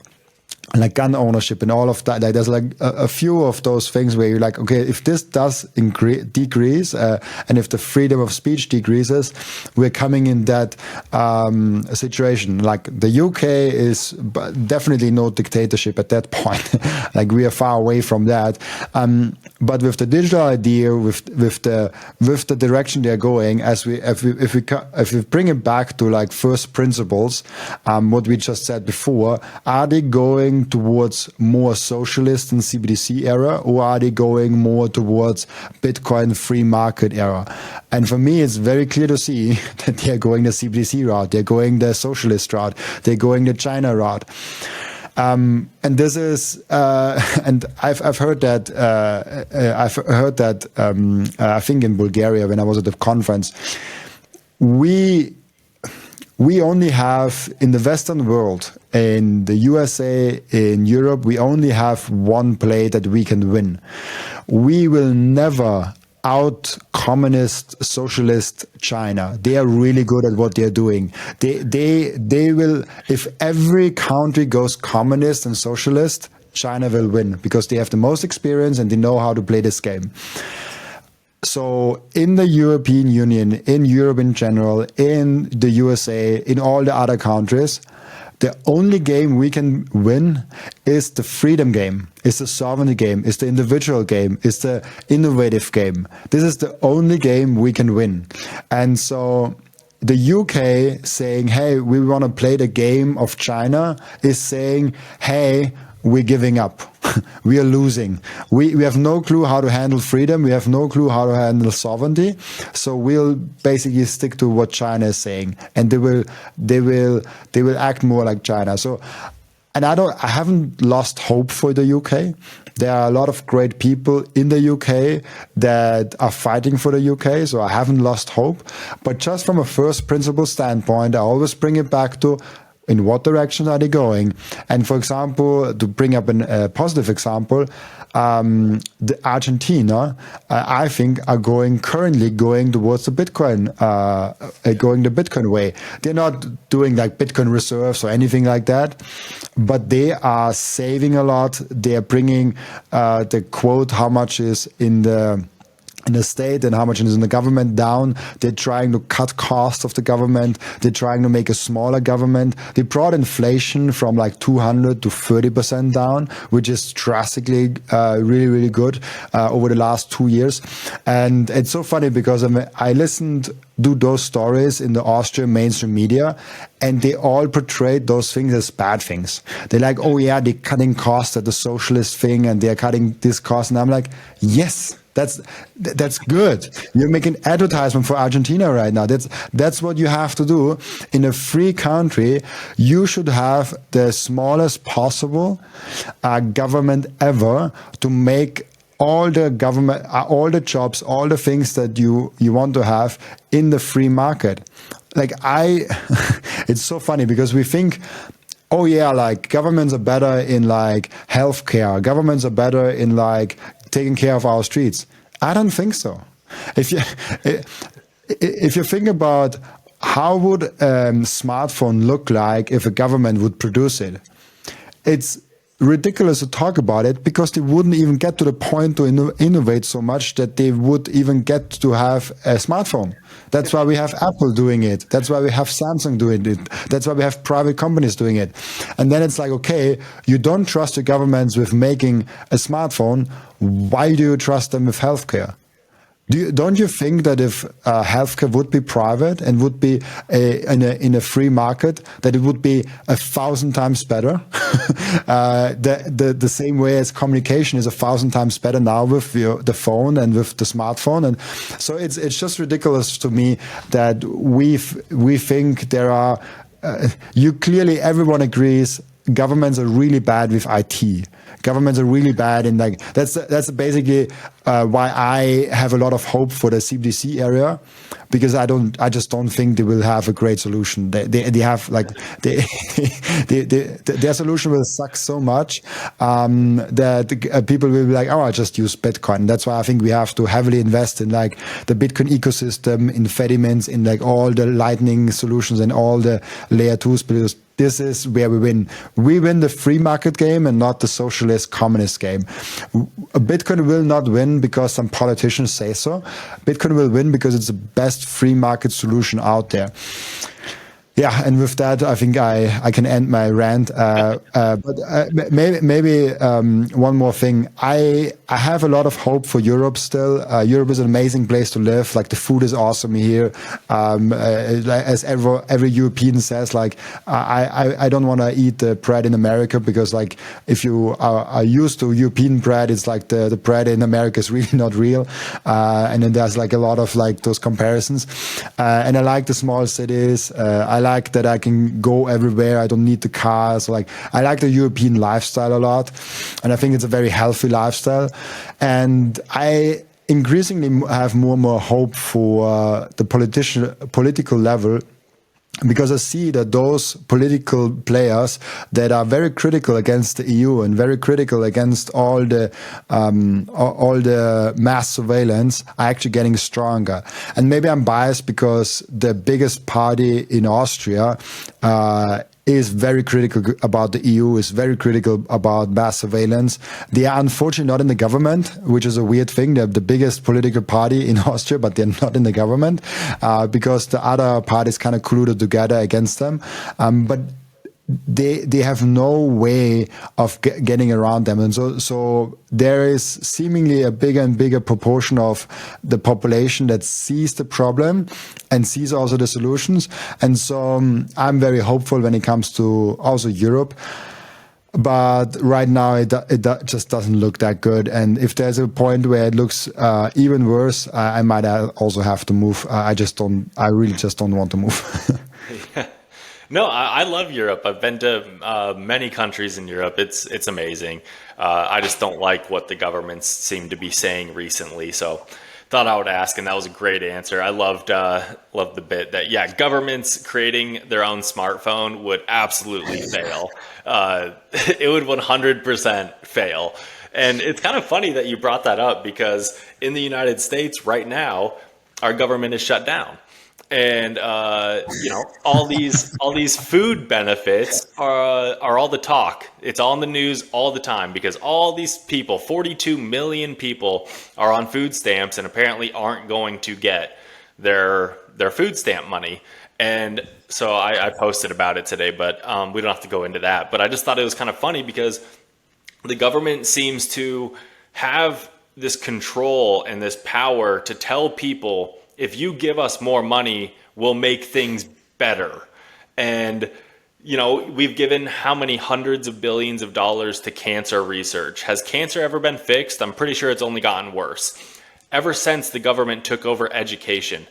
Like gun ownership and all of that. Like there's like a few of those things where you're like, okay, if this does decrease, and if the freedom of speech decreases, we're coming in that situation. Like the UK is definitely no dictatorship at that point. Like we are far away from that. But with the digital idea, with the direction they're going, if we bring it back to like first principles, what we just said before, are they going towards more socialist and CBDC era, or are they going more towards Bitcoin free market era? And for me, it's very clear to see that they're going the CBDC route, they're going the socialist route, they're going the China route. And this is, and I've heard that, I think in Bulgaria when I was at the conference, we only have in the Western world, in the USA, in Europe, we only have one play that we can win. We will never out communist, socialist China. They are really good at what they're doing. They will, if every country goes communist and socialist, China will win because they have the most experience and they know how to play this game. So in the European Union, in Europe in general, in the USA, in all the other countries, the only game we can win is the freedom game, is the sovereignty game, is the individual game, is the innovative game. This is the only game we can win. And so the UK saying, hey, we want to play the game of China is saying, hey, we're giving up. We are losing. We have no clue how to handle freedom. We have no clue how to handle sovereignty. So we'll basically stick to what China is saying, and they will act more like China. So, and I haven't lost hope for the UK. There are a lot of great people in the UK that are fighting for the UK, so I haven't lost hope. But just from a first principle standpoint, I always bring it back to in what direction are they going? And for example, to bring up a positive example, the Argentina, I think, are currently going towards the Bitcoin, going the Bitcoin way. They're not doing like Bitcoin reserves or anything like that, but they are saving a lot. They are bringing the quote, how much is in the state and how much is in the government down. They're trying to cut costs of the government. They're trying to make a smaller government. They brought inflation from like 200 to 30% down, which is drastically really, really good over the last 2 years. And it's so funny because I listened to those stories in the Austrian mainstream media, and they all portrayed those things as bad things. They're like, oh yeah, they're cutting costs at the socialist thing and they're cutting this cost. And I'm like, yes, that's good. You're making advertisement for Argentina right now. That's what you have to do in a free country. You should have the smallest possible government ever to make all the government, all the jobs, all the things that you want to have in the free market. Like it's so funny because we think, oh yeah, like governments are better in like healthcare. Governments are better in like taking care of our streets. I don't think so. If you think about how would a smartphone look like if a government would produce it, it's ridiculous to talk about it because they wouldn't even get to the point to innovate so much that they would even get to have a smartphone. That's why we have Apple doing it. That's why we have Samsung doing it. That's why we have private companies doing it. And then it's like, okay, you don't trust the governments with making a smartphone. Why do you trust them with healthcare? Don't you think that if healthcare would be private and would be in a free market, that it would be 1,000 times better? The same way as communication is 1,000 times better now with the phone and with the smartphone, and so it's just ridiculous to me that we think there are. Clearly everyone agrees governments are really bad with IT. Governments are really bad in like that's basically why I have a lot of hope for the CBDC area, because I just don't think they will have a great solution. They have like their solution will suck so much that people will be like, oh, I just use Bitcoin. That's why I think we have to heavily invest in like the Bitcoin ecosystem, in Fediments, in like all the Lightning solutions and all the layer 2s, because this is where we win. We win the free market game and not the socialist communist game. Bitcoin will not win because some politicians say so. Bitcoin will win because it's the best free market solution out there. Yeah, and with that, I think I can end my rant. But maybe one more thing. I have a lot of hope for Europe still. Europe is an amazing place to live. Like the food is awesome here. As every European says, like I don't want to eat the bread in America because like if you are used to European bread, it's like the bread in America is really not real. And then there's like a lot of like those comparisons. And I like the small cities. I like that I can go everywhere. I don't need the car. So like, I like the European lifestyle a lot. And I think it's a very healthy lifestyle. And I increasingly have more and more hope for the political level, because I see that those political players that are very critical against the EU and very critical against all the mass surveillance are actually getting stronger. And maybe I'm biased because the biggest party in Austria is very critical about the EU, is very critical about mass surveillance. They are unfortunately not in the government, which is a weird thing. They're the biggest political party in Austria, but they're not in the government because the other parties kind of colluded together against them. But they have no way of getting around them. And so there is seemingly a bigger and bigger proportion of the population that sees the problem and sees also the solutions. And so I'm very hopeful when it comes to also Europe. But right now, just doesn't look that good. And if there's a point where it looks even worse, I might also have to move. I really just don't want to move. Yeah. No, I love Europe. I've been to many countries in Europe. It's amazing. I just don't like what the governments seem to be saying recently. So thought I would ask, and that was a great answer. I loved the bit that, yeah, governments creating their own smartphone would absolutely fail. It would 100% fail. And it's kind of funny that you brought that up, because in the United States right now, our government is shut down. And all these food benefits are all the talk. It's on the news all the time, because all these people, 42 million people, are on food stamps and apparently aren't going to get their food stamp money. And so I posted about it today, but we don't have to go into that. But I just thought it was kind of funny, because the government seems to have this control and this power to tell people, if you give us more money, we'll make things better. And, we've given how many hundreds of billions of dollars to cancer research. Has cancer ever been fixed? I'm pretty sure it's only gotten worse. Ever since the government took over education,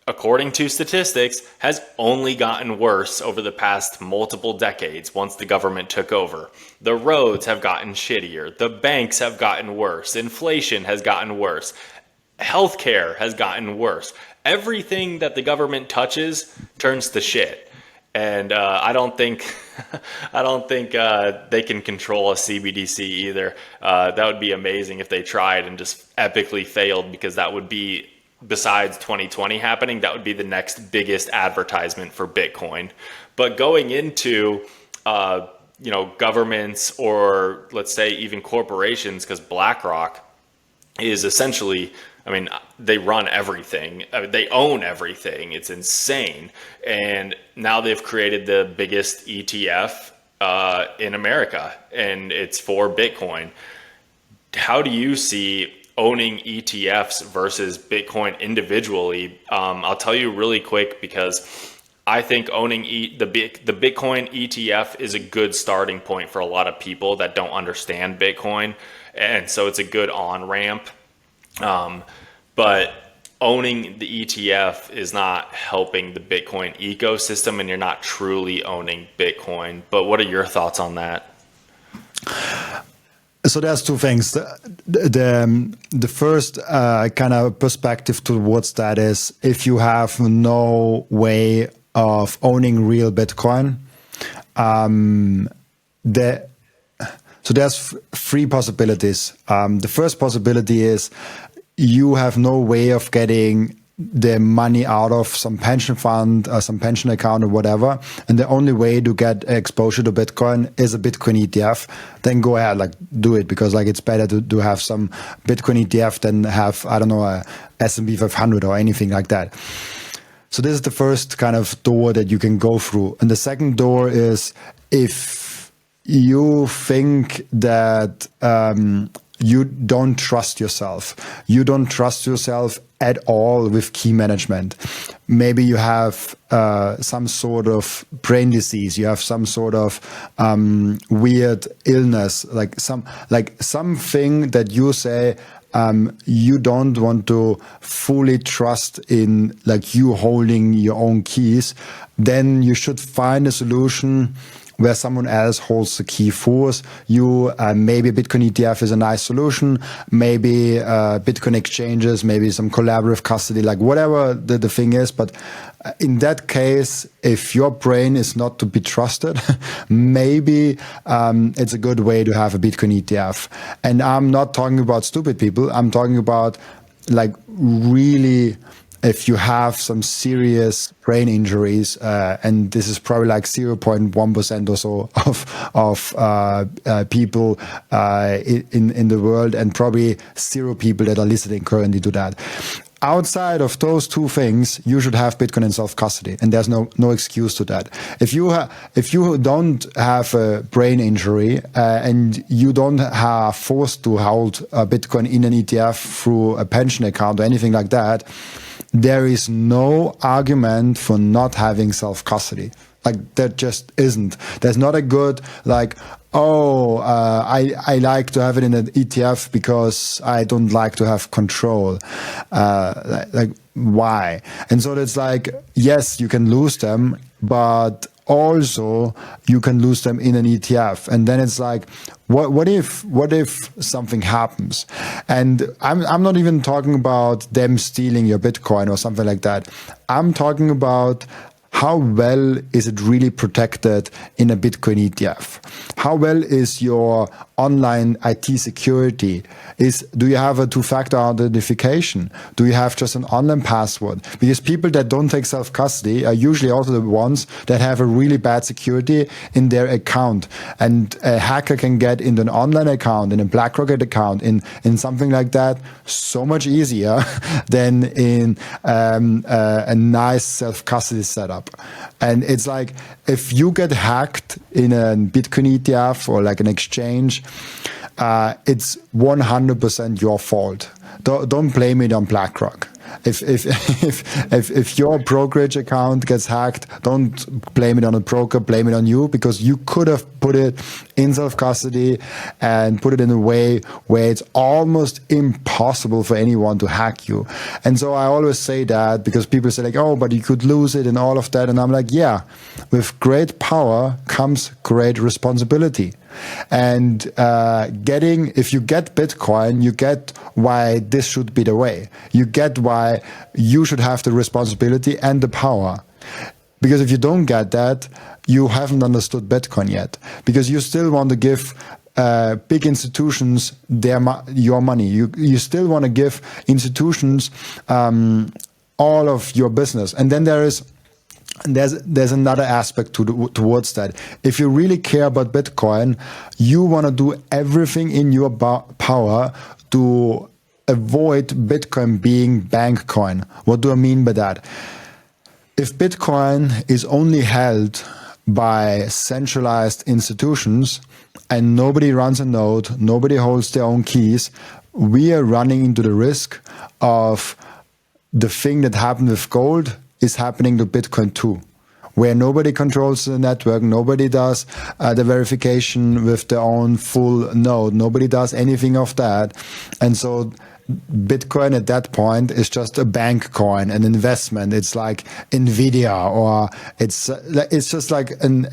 according to statistics, has only gotten worse over the past multiple decades once the government took over. The roads have gotten shittier. The banks have gotten worse. Inflation has gotten worse. Healthcare has gotten worse. Everything that the government touches turns to shit. And I don't think they can control a CBDC either. That would be amazing if they tried and just epically failed, because that would be, besides 2020 happening, that would be the next biggest advertisement for Bitcoin. But going into governments, or let's say even corporations, because BlackRock is essentially, they run everything. They own everything. It's insane. And now they've created the biggest ETF in America, and it's for Bitcoin. How do you see owning ETFs versus Bitcoin individually? I'll tell you really quick, because I think owning the Bitcoin ETF is a good starting point for a lot of people that don't understand Bitcoin. And so it's a good on-ramp. But owning the ETF is not helping the Bitcoin ecosystem, and you're not truly owning Bitcoin. But what are your thoughts on that? So there's two things. The first kind of perspective towards that is, if you have no way of owning real Bitcoin, so there's three possibilities. The first possibility is, you have no way of getting the money out of some pension fund or some pension account or whatever, and the only way to get exposure to Bitcoin is a Bitcoin ETF, then go ahead, do it, because it's better to have some Bitcoin ETF than have, a S&P 500 or anything like that. So this is the first kind of door that you can go through. And the second door is, if you think that you don't trust yourself. You don't trust yourself at all with key management. Maybe you have some sort of brain disease. You have some sort of weird illness, something that you say you don't want to fully trust in, you holding your own keys. Then you should find a solution where someone else holds the key for us. Maybe a Bitcoin ETF is a nice solution. Maybe Bitcoin exchanges, maybe some collaborative custody, whatever the thing is. But in that case, if your brain is not to be trusted, maybe it's a good way to have a Bitcoin ETF. And I'm not talking about stupid people. I'm talking about really, if you have some serious brain injuries, and this is probably 0.1% or so of people in the world, and probably 0 people that are listening currently to that. Outside of those two things, you should have Bitcoin in self-custody, and there's no excuse to that. If you don't have a brain injury and you don't have forced to hold Bitcoin in an ETF through a pension account or anything like that, there is no argument for not having self-custody. Like that just isn't. There's not a good like, I like to have it in an ETF because I don't like to have control. Like why? And so it's like, yes, you can lose them, but also you can lose them in an ETF. And then it's like, what if something happens? And I'm not even talking about them stealing your Bitcoin or something like that. I'm talking about how well is it really protected in a Bitcoin ETF? How well is your online IT security? Do you have a two-factor authentication? Do you have just an online password? Because people that don't take self-custody are usually also the ones that have a really bad security in their account. And a hacker can get into an online account, in a BlackRock account, in something like that, so much easier than in a nice self-custody setup. And it's like, if you get hacked in a Bitcoin ETF or like an exchange, it's 100% your fault. Don't blame it on BlackRock. If your brokerage account gets hacked, don't blame it on a broker, blame it on you, because you could have put it in self-custody and put it in a way where it's almost impossible for anyone to hack you. And so I always say that, because people say like, oh, but you could lose it and all of that. And I'm like, yeah, with great power comes great responsibility. And if you get Bitcoin, you get why this should be the way. You get why you should have the responsibility and the power. Because if you don't get that, you haven't understood Bitcoin yet. Because you still want to give big institutions your money. You still want to give institutions all of your business. And then there's another aspect towards that. If you really care about Bitcoin, you want to do everything in your power to avoid Bitcoin being Bankcoin. What do I mean by that? If Bitcoin is only held by centralized institutions and nobody runs a node, nobody holds their own keys, we are running into the risk of the thing that happened with gold is happening to Bitcoin too, where nobody controls the network, nobody does the verification with their own full node, nobody does anything of that. And so Bitcoin at that point is just a bank coin, an investment. It's like Nvidia, or it's just like an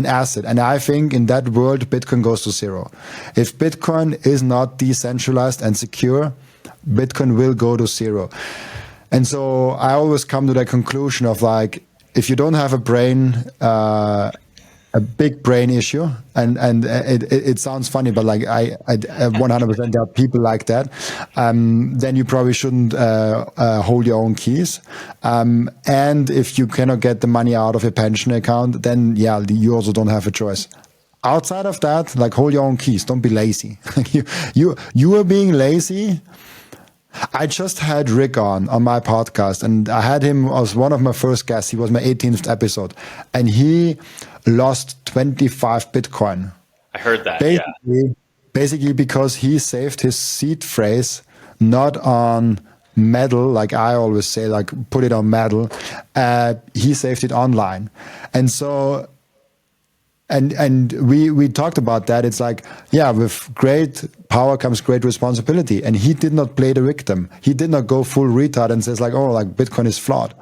asset. And I think in that world, Bitcoin goes to zero. If Bitcoin is not decentralized and secure, Bitcoin will go to zero. And so I always come to that conclusion of like, if you don't have a big brain issue, and it sounds funny, but like I 100% there are people like that, then you probably shouldn't hold your own keys. And if you cannot get the money out of your pension account, then yeah, you also don't have a choice. Outside of that, like, hold your own keys. Don't be lazy. you are being lazy. I just had Rick on my podcast, and I had him as one of my first guests. He was my 18th episode, and he lost 25 Bitcoin. I heard that. Basically because he saved his seed phrase not on metal, like I always say, like put it on metal. He saved it online, and so. And we talked about that. It's like, yeah, with great power comes great responsibility. And he did not play the victim. He did not go full retard and says like, oh, like Bitcoin is flawed.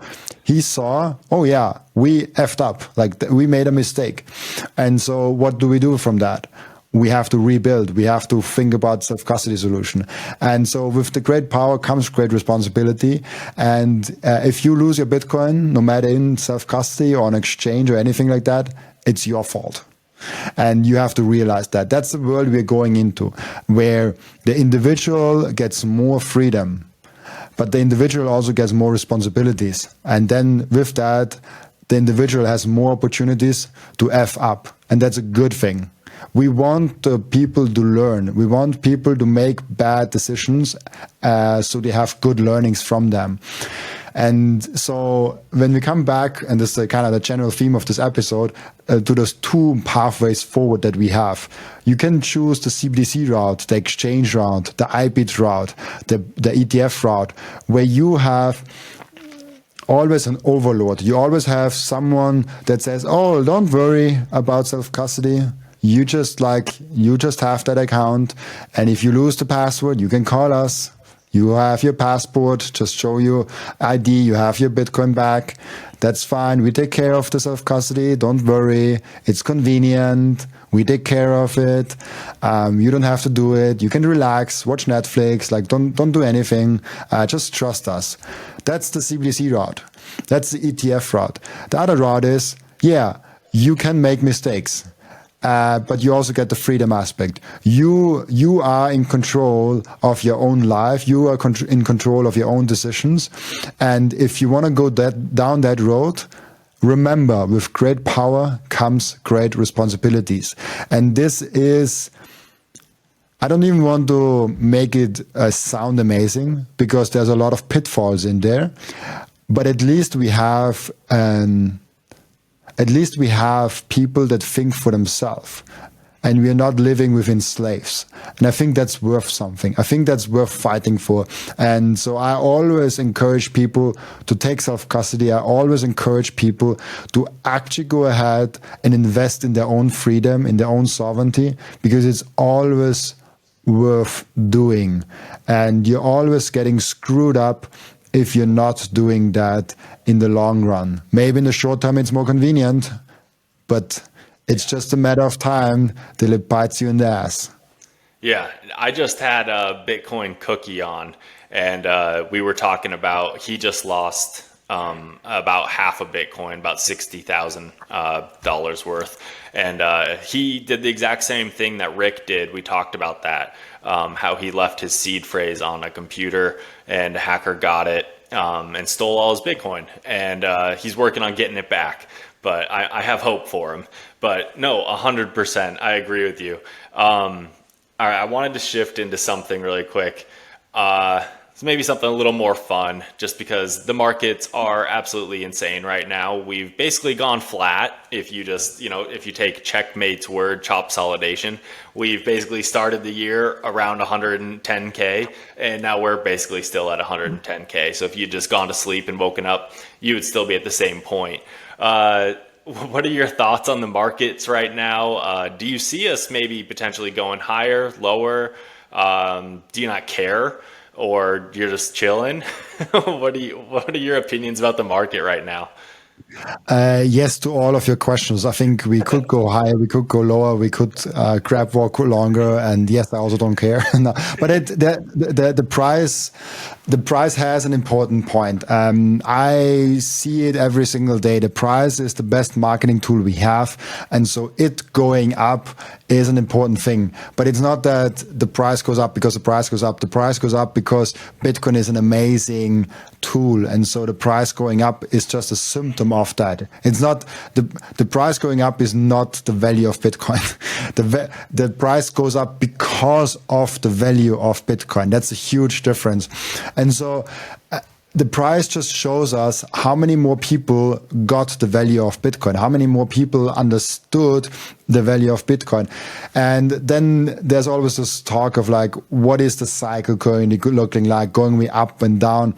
He saw, oh yeah, we effed up. Like we made a mistake. And so what do we do from that? We have to rebuild. We have to think about self-custody solution. And so with the great power comes great responsibility. And if you lose your Bitcoin, no matter in self-custody or on exchange or anything like that, it's your fault. And you have to realize that. That's the world we're going into, where the individual gets more freedom, but the individual also gets more responsibilities. And then with that, the individual has more opportunities to F up. And that's a good thing. We want people to learn. We want people to make bad decisions so they have good learnings from them. And so when we come back, and this is kind of the general theme of this episode, to those two pathways forward that we have. You can choose the CBDC route, the exchange route, the IBIT route, the ETF route, where you have always an overlord. You always have someone that says, "Oh, don't worry about self-custody. You just have that account, and if you lose the password, you can call us. You have your passport, just show your ID, you have your Bitcoin back. That's fine. We take care of the self-custody. Don't worry. It's convenient. We take care of it. You don't have to do it. You can relax, watch Netflix. Like, don't do anything. Just trust us." That's the CBDC route. That's the ETF route. The other route is, yeah, you can make mistakes. But you also get the freedom aspect. You are in control of your own life. You are in control of your own decisions. And if you want to go down that road, remember, with great power comes great responsibilities. And this is, I don't even want to make it sound amazing, because there's a lot of pitfalls in there. But at least we have people that think for themselves, and we are not living within slaves. And I think that's worth something. I think that's worth fighting for. And so I always encourage people to take self-custody. I always encourage people to actually go ahead and invest in their own freedom, in their own sovereignty, because it's always worth doing. And you're always getting screwed up if you're not doing that in the long run. Maybe in the short term it's more convenient, but it's just a matter of time till it bites you in the ass. Yeah, I just had a Bitcoin cookie on, and we were talking about, he just lost about half a Bitcoin, about $60,000 worth. And he did the exact same thing that Rick did. We talked about that, how he left his seed phrase on a computer, and a hacker got it and stole all his Bitcoin. And he's working on getting it back. But I have hope for him. But no, 100%, I agree with you. All right, I wanted to shift into something really quick. So maybe something a little more fun, just because the markets are absolutely insane right now. We've basically gone flat. If you just, if you take Checkmate's word, chop solidation, we've basically started the year around 110K, and now we're basically still at 110K. So if you'd just gone to sleep and woken up, you would still be at the same point. What are your thoughts on the markets right now? Do you see us maybe potentially going higher, lower? Do you not care? Or you're just chilling? What are your opinions about the market right now? Yes to all of your questions. I think we could go higher, we could go lower, we could grab walk longer, and yes, I also don't care. No, but the price has an important point. I see it every single day. The price is the best marketing tool we have, and so it going up is an important thing. But it's not that the price goes up because the price goes up. The price goes up because Bitcoin is an amazing tool, and so the price going up is just a symptom of that. It's not the price going up is not the value of Bitcoin. The price goes up because of the value of Bitcoin. That's a huge difference. And so the price just shows us how many more people got the value of Bitcoin, how many more people understood the value of Bitcoin. And then there's always this talk of like, what is the cycle currently looking like, going way up and down?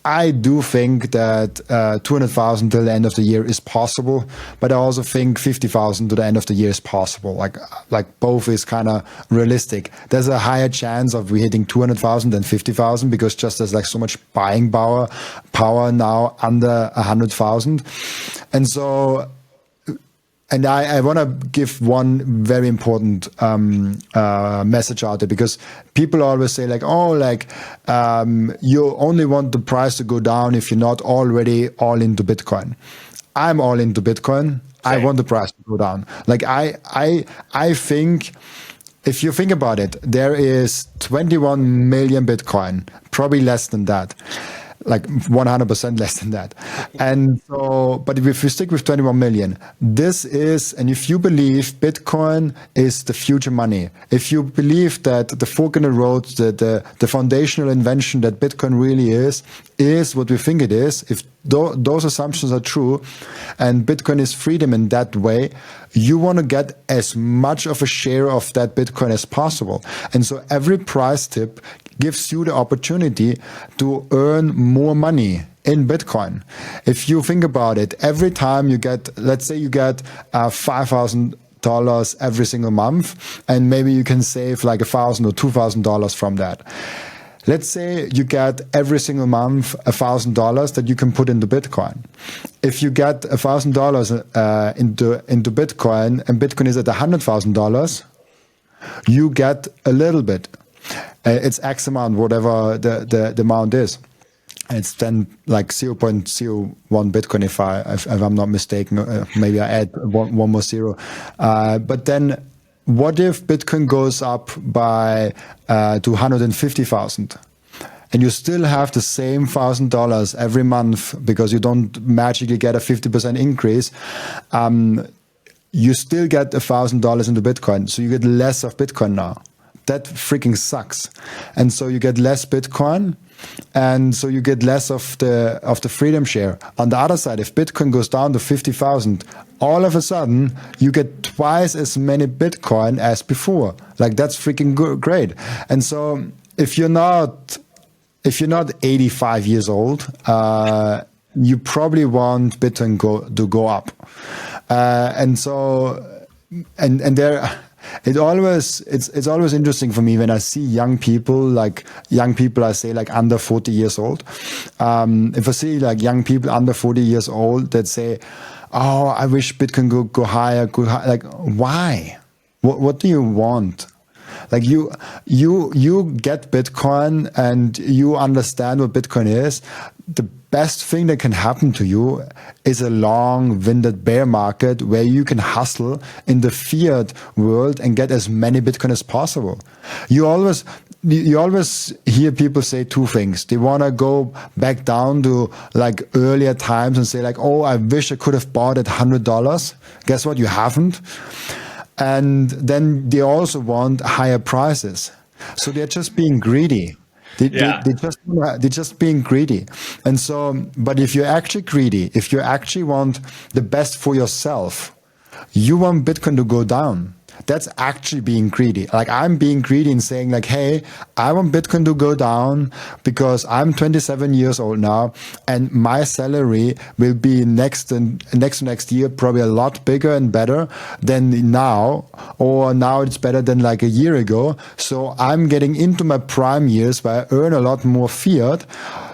I do think that 200,000 till the end of the year is possible, but I also think 50,000 to the end of the year is possible. Like both is kind of realistic. There's a higher chance of we hitting 200,000 than 50,000 because just there's like so much buying power now under 100,000, and so. And I want to give one very important message out there, because people always say like, oh, like you only want the price to go down if you're not already all into Bitcoin. I'm all into Bitcoin. Same. I want the price to go down. Like I think, if you think about it, there is 21 million Bitcoin, probably less than that. Like 100% less than that. And so, but if we stick with 21 million, this is, and if you believe Bitcoin is the future money, if you believe that the fork in the road, the foundational invention that Bitcoin really is what we think it is, if those assumptions are true, and Bitcoin is freedom in that way, you want to get as much of a share of that Bitcoin as possible. And so every price tip gives you the opportunity to earn more money in Bitcoin. If you think about it, every time you get, let's say you get $5,000 every single month, and maybe you can save like $1,000 or $2,000 from that. Let's say you get every single month $1,000 that you can put into Bitcoin. If you get $1,000 into Bitcoin, and Bitcoin is at $100,000, you get a little bit. It's X amount, whatever the amount is. It's then like 0.01 Bitcoin, if I'm not mistaken. Maybe I add one more zero. But then, what if Bitcoin goes up by to 150,000, and you still have the same $1,000 every month because you don't magically get a 50% increase? You still get $1,000 into Bitcoin, so you get less of Bitcoin now. That freaking sucks. And so you get less Bitcoin, and so you get less of the freedom share. On the other side, if Bitcoin goes down to 50,000, all of a sudden you get twice as many Bitcoin as before. Like, that's freaking great. And so if you're not 85 years old, you probably want Bitcoin to go up. And there, it's always interesting for me when I see young people, I say like under 40 years old. If I see like young people under 40 years old that say, "Oh, I wish Bitcoin could go higher," like, why? What do you want? Like, you get Bitcoin and you understand what Bitcoin is. The best thing that can happen to you is a long-winded bear market where you can hustle in the fiat world and get as many Bitcoin as possible. You always hear people say two things. They want to go back down to like earlier times and say like, "Oh, I wish I could have bought at $100. Guess what? You haven't. And then they also want higher prices. So they're just being greedy. They're just being greedy. And so, but if you're actually greedy, if you actually want the best for yourself, you want Bitcoin to go down. That's actually being greedy. Like, I'm being greedy in saying like, hey, I want Bitcoin to go down because I'm 27 years old now, and my salary will be next year probably a lot bigger and better than now, or now it's better than like a year ago. So I'm getting into my prime years where I earn a lot more fiat,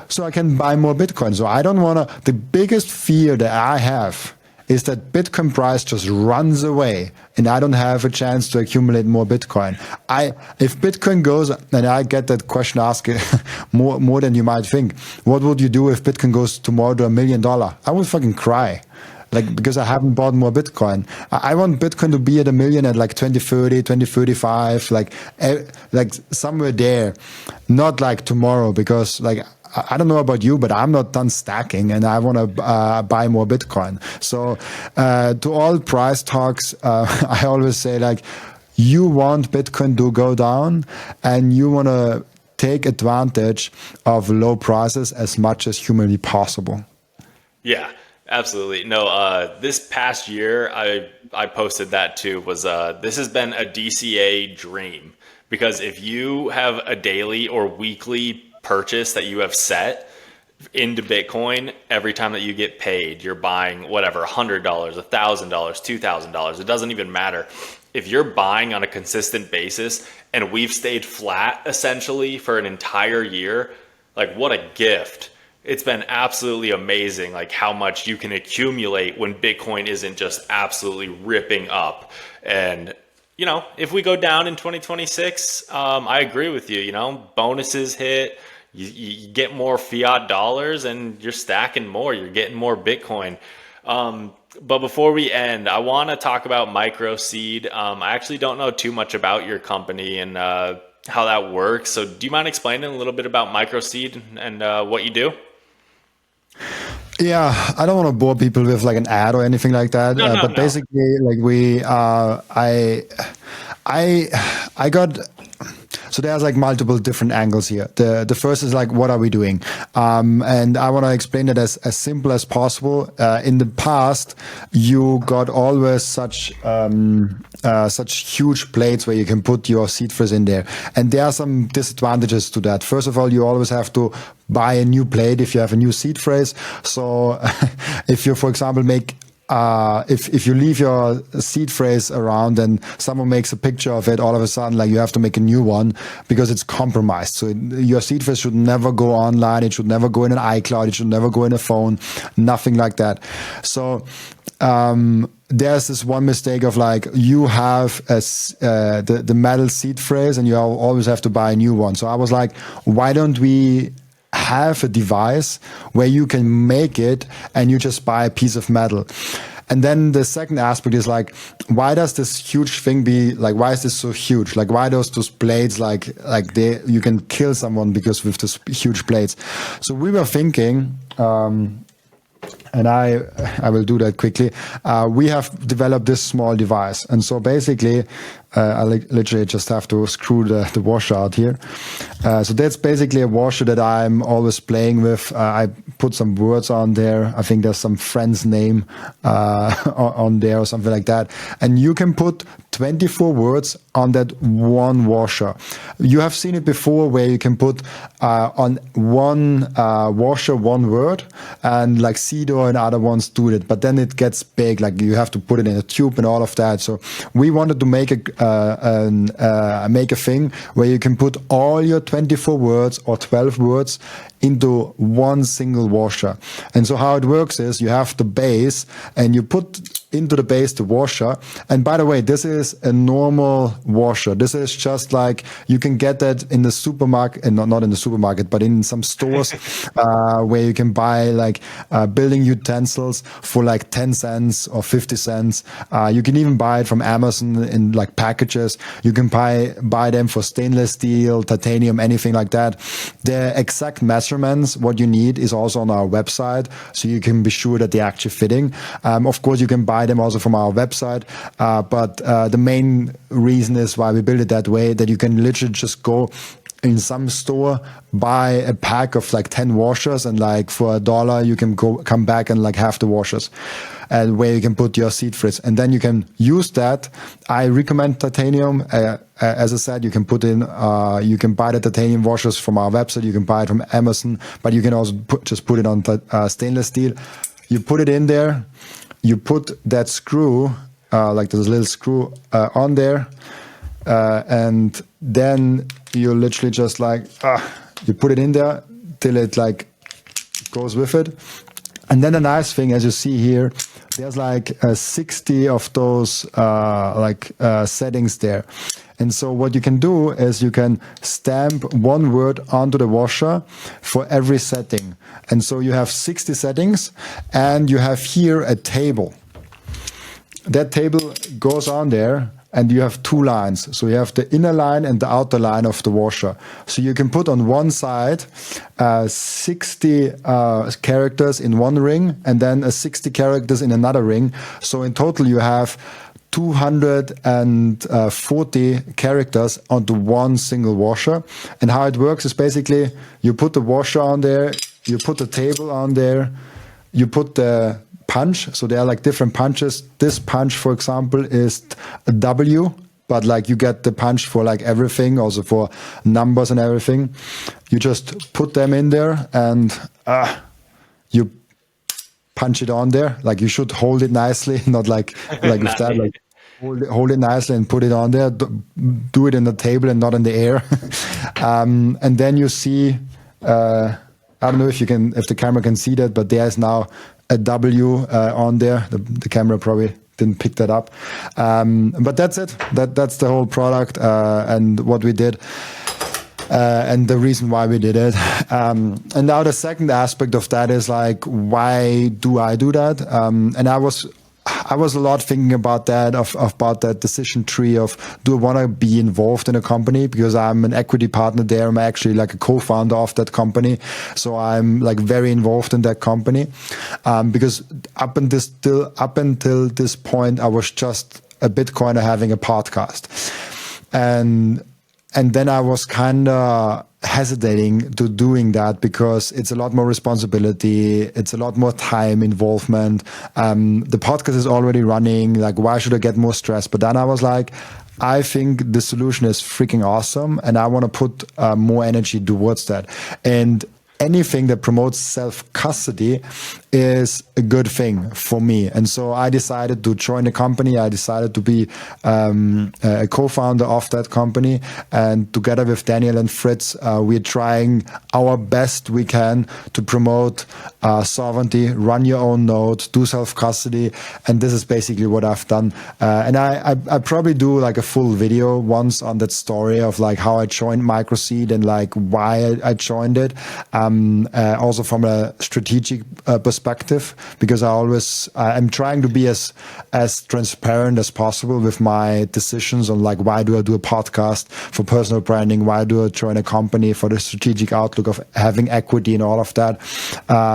so I can buy more Bitcoin. So I don't want to. The biggest fear that I have is that Bitcoin price just runs away and I don't have a chance to accumulate more Bitcoin. If Bitcoin goes, and I get that question asked more than you might think, what would you do if Bitcoin goes tomorrow to $1 million? I would fucking cry. Like, because I haven't bought more Bitcoin. I want Bitcoin to be at $1 million at like 2030, 2035, like somewhere there. Not like tomorrow, because like, I don't know about you, but I'm not done stacking and I want to buy more Bitcoin. So to all price talks, I always say like, you want Bitcoin to go down and you want to take advantage of low prices as much as humanly possible. Yeah, absolutely. No, this past year, I posted that too, was this has been a DCA dream, because if you have a daily or weekly purchase that you have set into Bitcoin, every time that you get paid, you're buying whatever, $100, $1,000, $2,000. It doesn't even matter. If you're buying on a consistent basis and we've stayed flat essentially for an entire year, like, what a gift. It's been absolutely amazing, like how much you can accumulate when Bitcoin isn't just absolutely ripping up. And you know, if we go down in 2026, I agree with you. You know, bonuses hit. You get more fiat dollars and you're stacking more. You're getting more Bitcoin. But before we end, I want to talk about Microseed. I actually don't know too much about your company and how that works. So do you mind explaining a little bit about Microseed and what you do? Yeah, I don't want to bore people with like an ad or anything like that. No. Basically, like So there's like multiple different angles here. The first is like, what are we doing? And I want to explain it as simple as possible. In the past, you got always such huge plates where you can put your seed phrase in there. And there are some disadvantages to that. First of all, you always have to buy a new plate if you have a new seed phrase. So if you, for example, make if you leave your seed phrase around and someone makes a picture of it, all of a sudden, like, you have to make a new one because it's compromised. So your seed phrase should never go online. It should never go in an iCloud. It should never go in a phone, nothing like that. So, there's this one mistake of like, you have the metal seed phrase and you always have to buy a new one. So I was like, why don't we have a device where you can make it and you just buy a piece of metal? And then the second aspect is like, why does this huge thing why is this so huge? Like, why those blades, you can kill someone because with this huge blades. So we were thinking, and I will do that quickly. We have developed this small device. And so basically, I literally just have to screw the washer out here. So that's basically a washer that I'm always playing with. I put some words on there. I think there's some friend's name on there or something like that. And you can put 24 words on that one washer. You have seen it before where you can put on one washer one word, and like Cedar and other ones do it, but then it gets big, like you have to put it in a tube and all of that. So we wanted to make a thing where you can put all your 24 words or 12 words into one single washer. And so how it works is you have the base and you put into the base the washer. And by the way, this is a normal washer. This is just like, you can get that in the supermarket, and not in the supermarket, but in some stores where you can buy like building utensils for like 10 cents or 50 cents. You can even buy it from Amazon in like packages. You can buy them for stainless steel, titanium, anything like that. The exact measurements, what you need, is also on our website, so you can be sure that they're actually fitting. Of course, you can buy them also from our website, but the main reason is why we build it that way, that you can literally just go in some store, buy a pack of like 10 washers, and like for $1 you can come back and like have the washers, and where you can put your seed phrase, and then you can use that. I recommend titanium. As I said, you can put in, you can buy the titanium washers from our website, you can buy it from Amazon, but you can also just put it on stainless steel. You put it in there, you put that screw, like this little screw on there, and then you literally just like, you put it in there till it like goes with it. And then the nice thing, as you see here, there's like 60 of those settings there. And so what you can do is you can stamp one word onto the washer for every setting. And so you have 60 settings, and you have here a table. That table goes on there, and you have two lines. So you have the inner line and the outer line of the washer. So you can put on one side 60 characters in one ring, and then 60 characters in another ring. So in total you have 240 characters onto one single washer. And how it works is basically you put the washer on there, you put the table on there, you put the punch. So there are like different punches. This punch, for example, is a W, but like you get the punch for like everything, also for numbers and everything. You just put them in there, and you punch it on there. Like you should hold it nicely, not like with that, like hold it nicely and put it on there. Do it in the table and not in the air. And then you see, I don't know if the camera can see that, but there's now a W on there. The camera probably didn't pick that up. But that's it. That's the whole product and what we did. And the reason why we did it. And now the second aspect of that is like, why do I do that? And I was a lot thinking about that, about that decision tree of, do I want to be involved in a company? Because I'm an equity partner there. I'm actually like a co-founder of that company. So I'm like very involved in that company. Because up until this point, I was just a Bitcoiner having a podcast. And and then I was kind of hesitating to doing that because it's a lot more responsibility. It's a lot more time involvement. The podcast is already running. Like, why should I get more stress? But then I was like, I think the solution is freaking awesome, and I want to put more energy towards that. And anything that promotes self-custody is a good thing for me. And so I decided to join the company. I decided to be a co-founder of that company. And together with Daniel and Fritz, we're trying our best we can to promote sovereignty, run your own node, do self-custody. And this is basically what I've done. And I probably do like a full video once on that story of like how I joined Microseed and like why I joined it. Also from a strategic perspective, because I'm trying to be as transparent as possible with my decisions on like, why do I do a podcast for personal branding? Why do I join a company for the strategic outlook of having equity and all of that?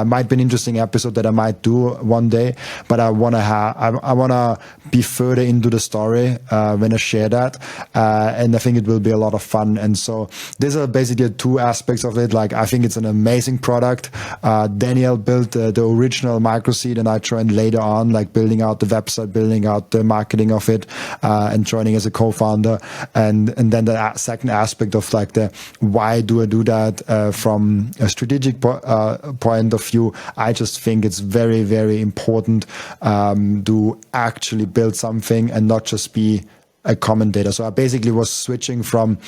Might be an interesting episode that I might do one day, but I want to be further into the story when I share that. And I think it will be a lot of fun. And so these are basically two aspects of it. Like, I think it's an amazing product. Daniel built the original Microseed, and I joined later on, like building out the website, building out the marketing of it, and joining as a co-founder. And then the second aspect of like the why do I do that from a strategic point of view, I just think it's very, very important to actually build something and not just be a commentator. So I basically was switching from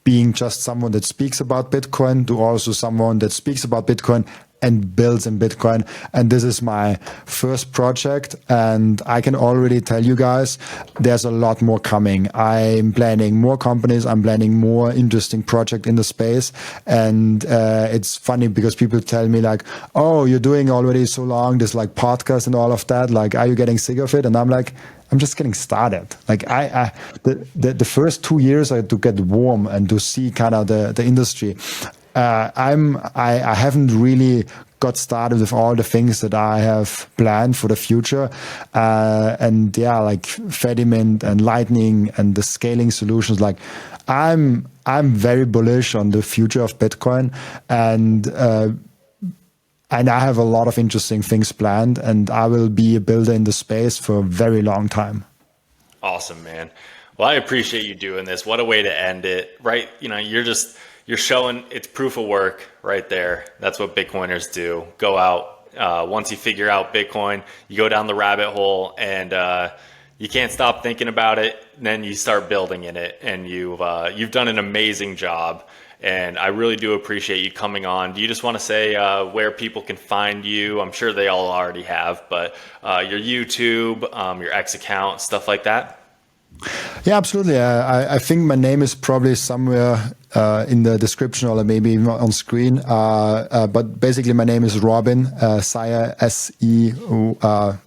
being just someone that speaks about Bitcoin to also someone that speaks about Bitcoin and builds in Bitcoin. And this is my first project. And I can already tell you guys, there's a lot more coming. I'm planning more companies. I'm planning more interesting project in the space. And it's funny because people tell me like, oh, you're doing already so long, this like podcast and all of that. Like, are you getting sick of it? And I'm like, I'm just getting started. Like the first 2 years I had to get warm and to see kind of the industry. I haven't really got started with all the things that I have planned for the future. And yeah, like Fedimint and Lightning and the scaling solutions, like I'm very bullish on the future of Bitcoin, and I have a lot of interesting things planned, and I will be a builder in the space for a very long time. Awesome, man. Well, I appreciate you doing this. What a way to end it, right? You know, you're showing it's proof of work right there. That's what Bitcoiners do. Go out. Once you figure out Bitcoin, you go down the rabbit hole, and you can't stop thinking about it. Then you start building in it, and you've done an amazing job. And I really do appreciate you coming on. Do you just want to say where people can find you? I'm sure they all already have, but your YouTube, your X account, stuff like that? Yeah, absolutely. I think my name is probably somewhere in the description or maybe even on screen. But basically, my name is Robin, Seyr, Seyr.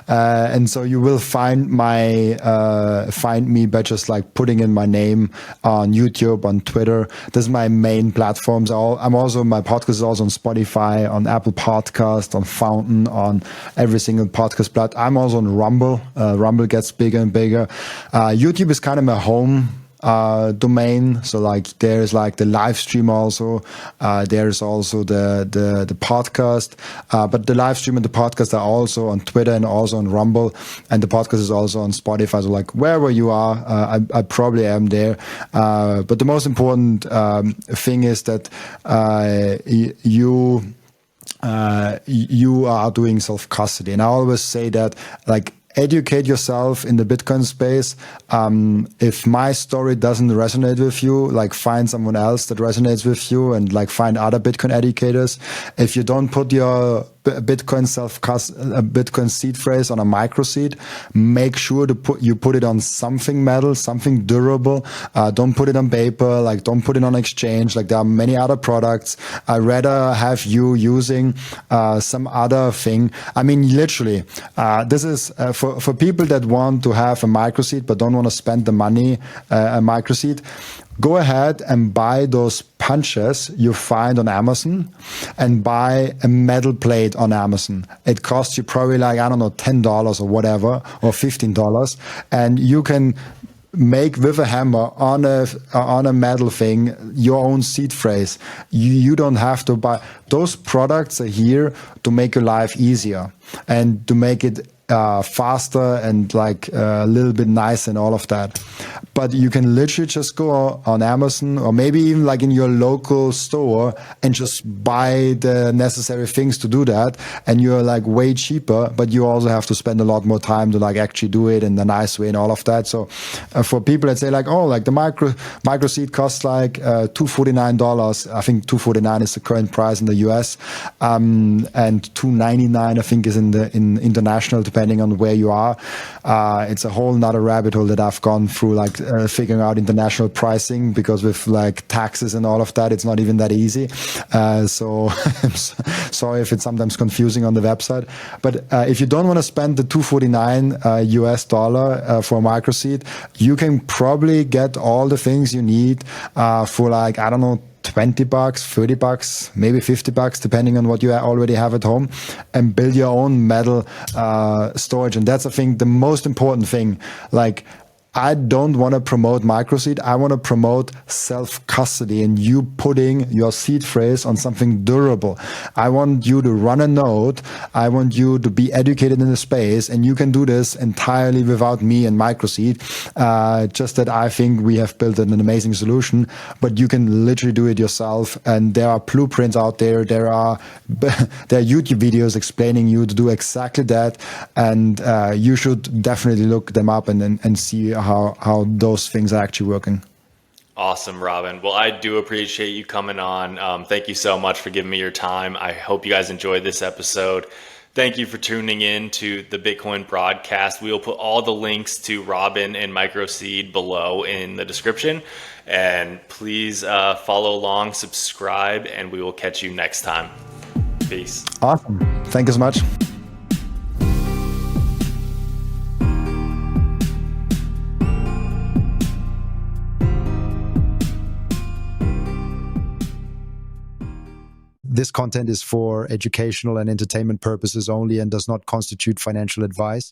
And so you will find me by just like putting in my name on YouTube, on Twitter. This is my main platforms. My podcast is also on Spotify, on Apple Podcast, on Fountain, on every single podcast platform. I'm also on Rumble. Rumble gets bigger and bigger. YouTube is kind of my home domain. So like there's like the live stream also. There's also the podcast. But the live stream and the podcast are also on Twitter and also on Rumble. And the podcast is also on Spotify. So like wherever you are, I probably am there. But the most important thing is that you are doing self-custody. And I always say that like educate yourself in the Bitcoin space. If my story doesn't resonate with you, like find someone else that resonates with you and like find other Bitcoin educators. If you don't put your Bitcoin Bitcoin seed phrase on a microseed, make sure to put it on something metal, something durable. Don't put it on paper, like don't put it on exchange. Like there are many other products. I'd rather have you using some other thing. I mean, literally, this is for people that want to have a microseed but don't want to spend the money a microseed. Go ahead and buy those punches you find on Amazon and buy a metal plate on Amazon. It costs you probably like, I don't know, $10 or whatever, or $15. And you can make with a hammer on a metal thing your own seed phrase. You don't have to buy. Those products are here to make your life easier and to make it faster and like a little bit nice and all of that. But you can literally just go on Amazon or maybe even like in your local store and just buy the necessary things to do that. And you're like way cheaper, but you also have to spend a lot more time to like actually do it in the nice way and all of that. So for people that say like, oh, like the Microseed costs like $249. I think $249 is the current price in the US. And $299, I think, is in international, depending on where you are. It's a whole nother rabbit hole that I've gone through, like figuring out international pricing, because with like taxes and all of that, it's not even that easy. So I'm sorry if it's sometimes confusing on the website. But if you don't want to spend the $249 US dollar for Microseed, you can probably get all the things you need for like, I don't know, $20, $30, maybe $50, depending on what you already have at home, and build your own metal storage. And that's, I think, the most important thing. Like, I don't want to promote Microseed. I want to promote self-custody and you putting your seed phrase on something durable. I want you to run a node. I want you to be educated in the space, and you can do this entirely without me and Microseed. Just that I think we have built an amazing solution, but you can literally do it yourself. And there are blueprints out there. There are YouTube videos explaining you to do exactly that. And you should definitely look them up and see how those things are actually working. Awesome, Robin. Well, I do appreciate you coming on. Thank you so much for giving me your time. I hope you guys enjoyed this episode. Thank you for tuning in to the Bitcoin broadcast. We will put all the links to Robin and Microseed below in the description. And please follow along, subscribe, and we will catch you next time. Peace. Awesome. Thank you so much. This content is for educational and entertainment purposes only and does not constitute financial advice.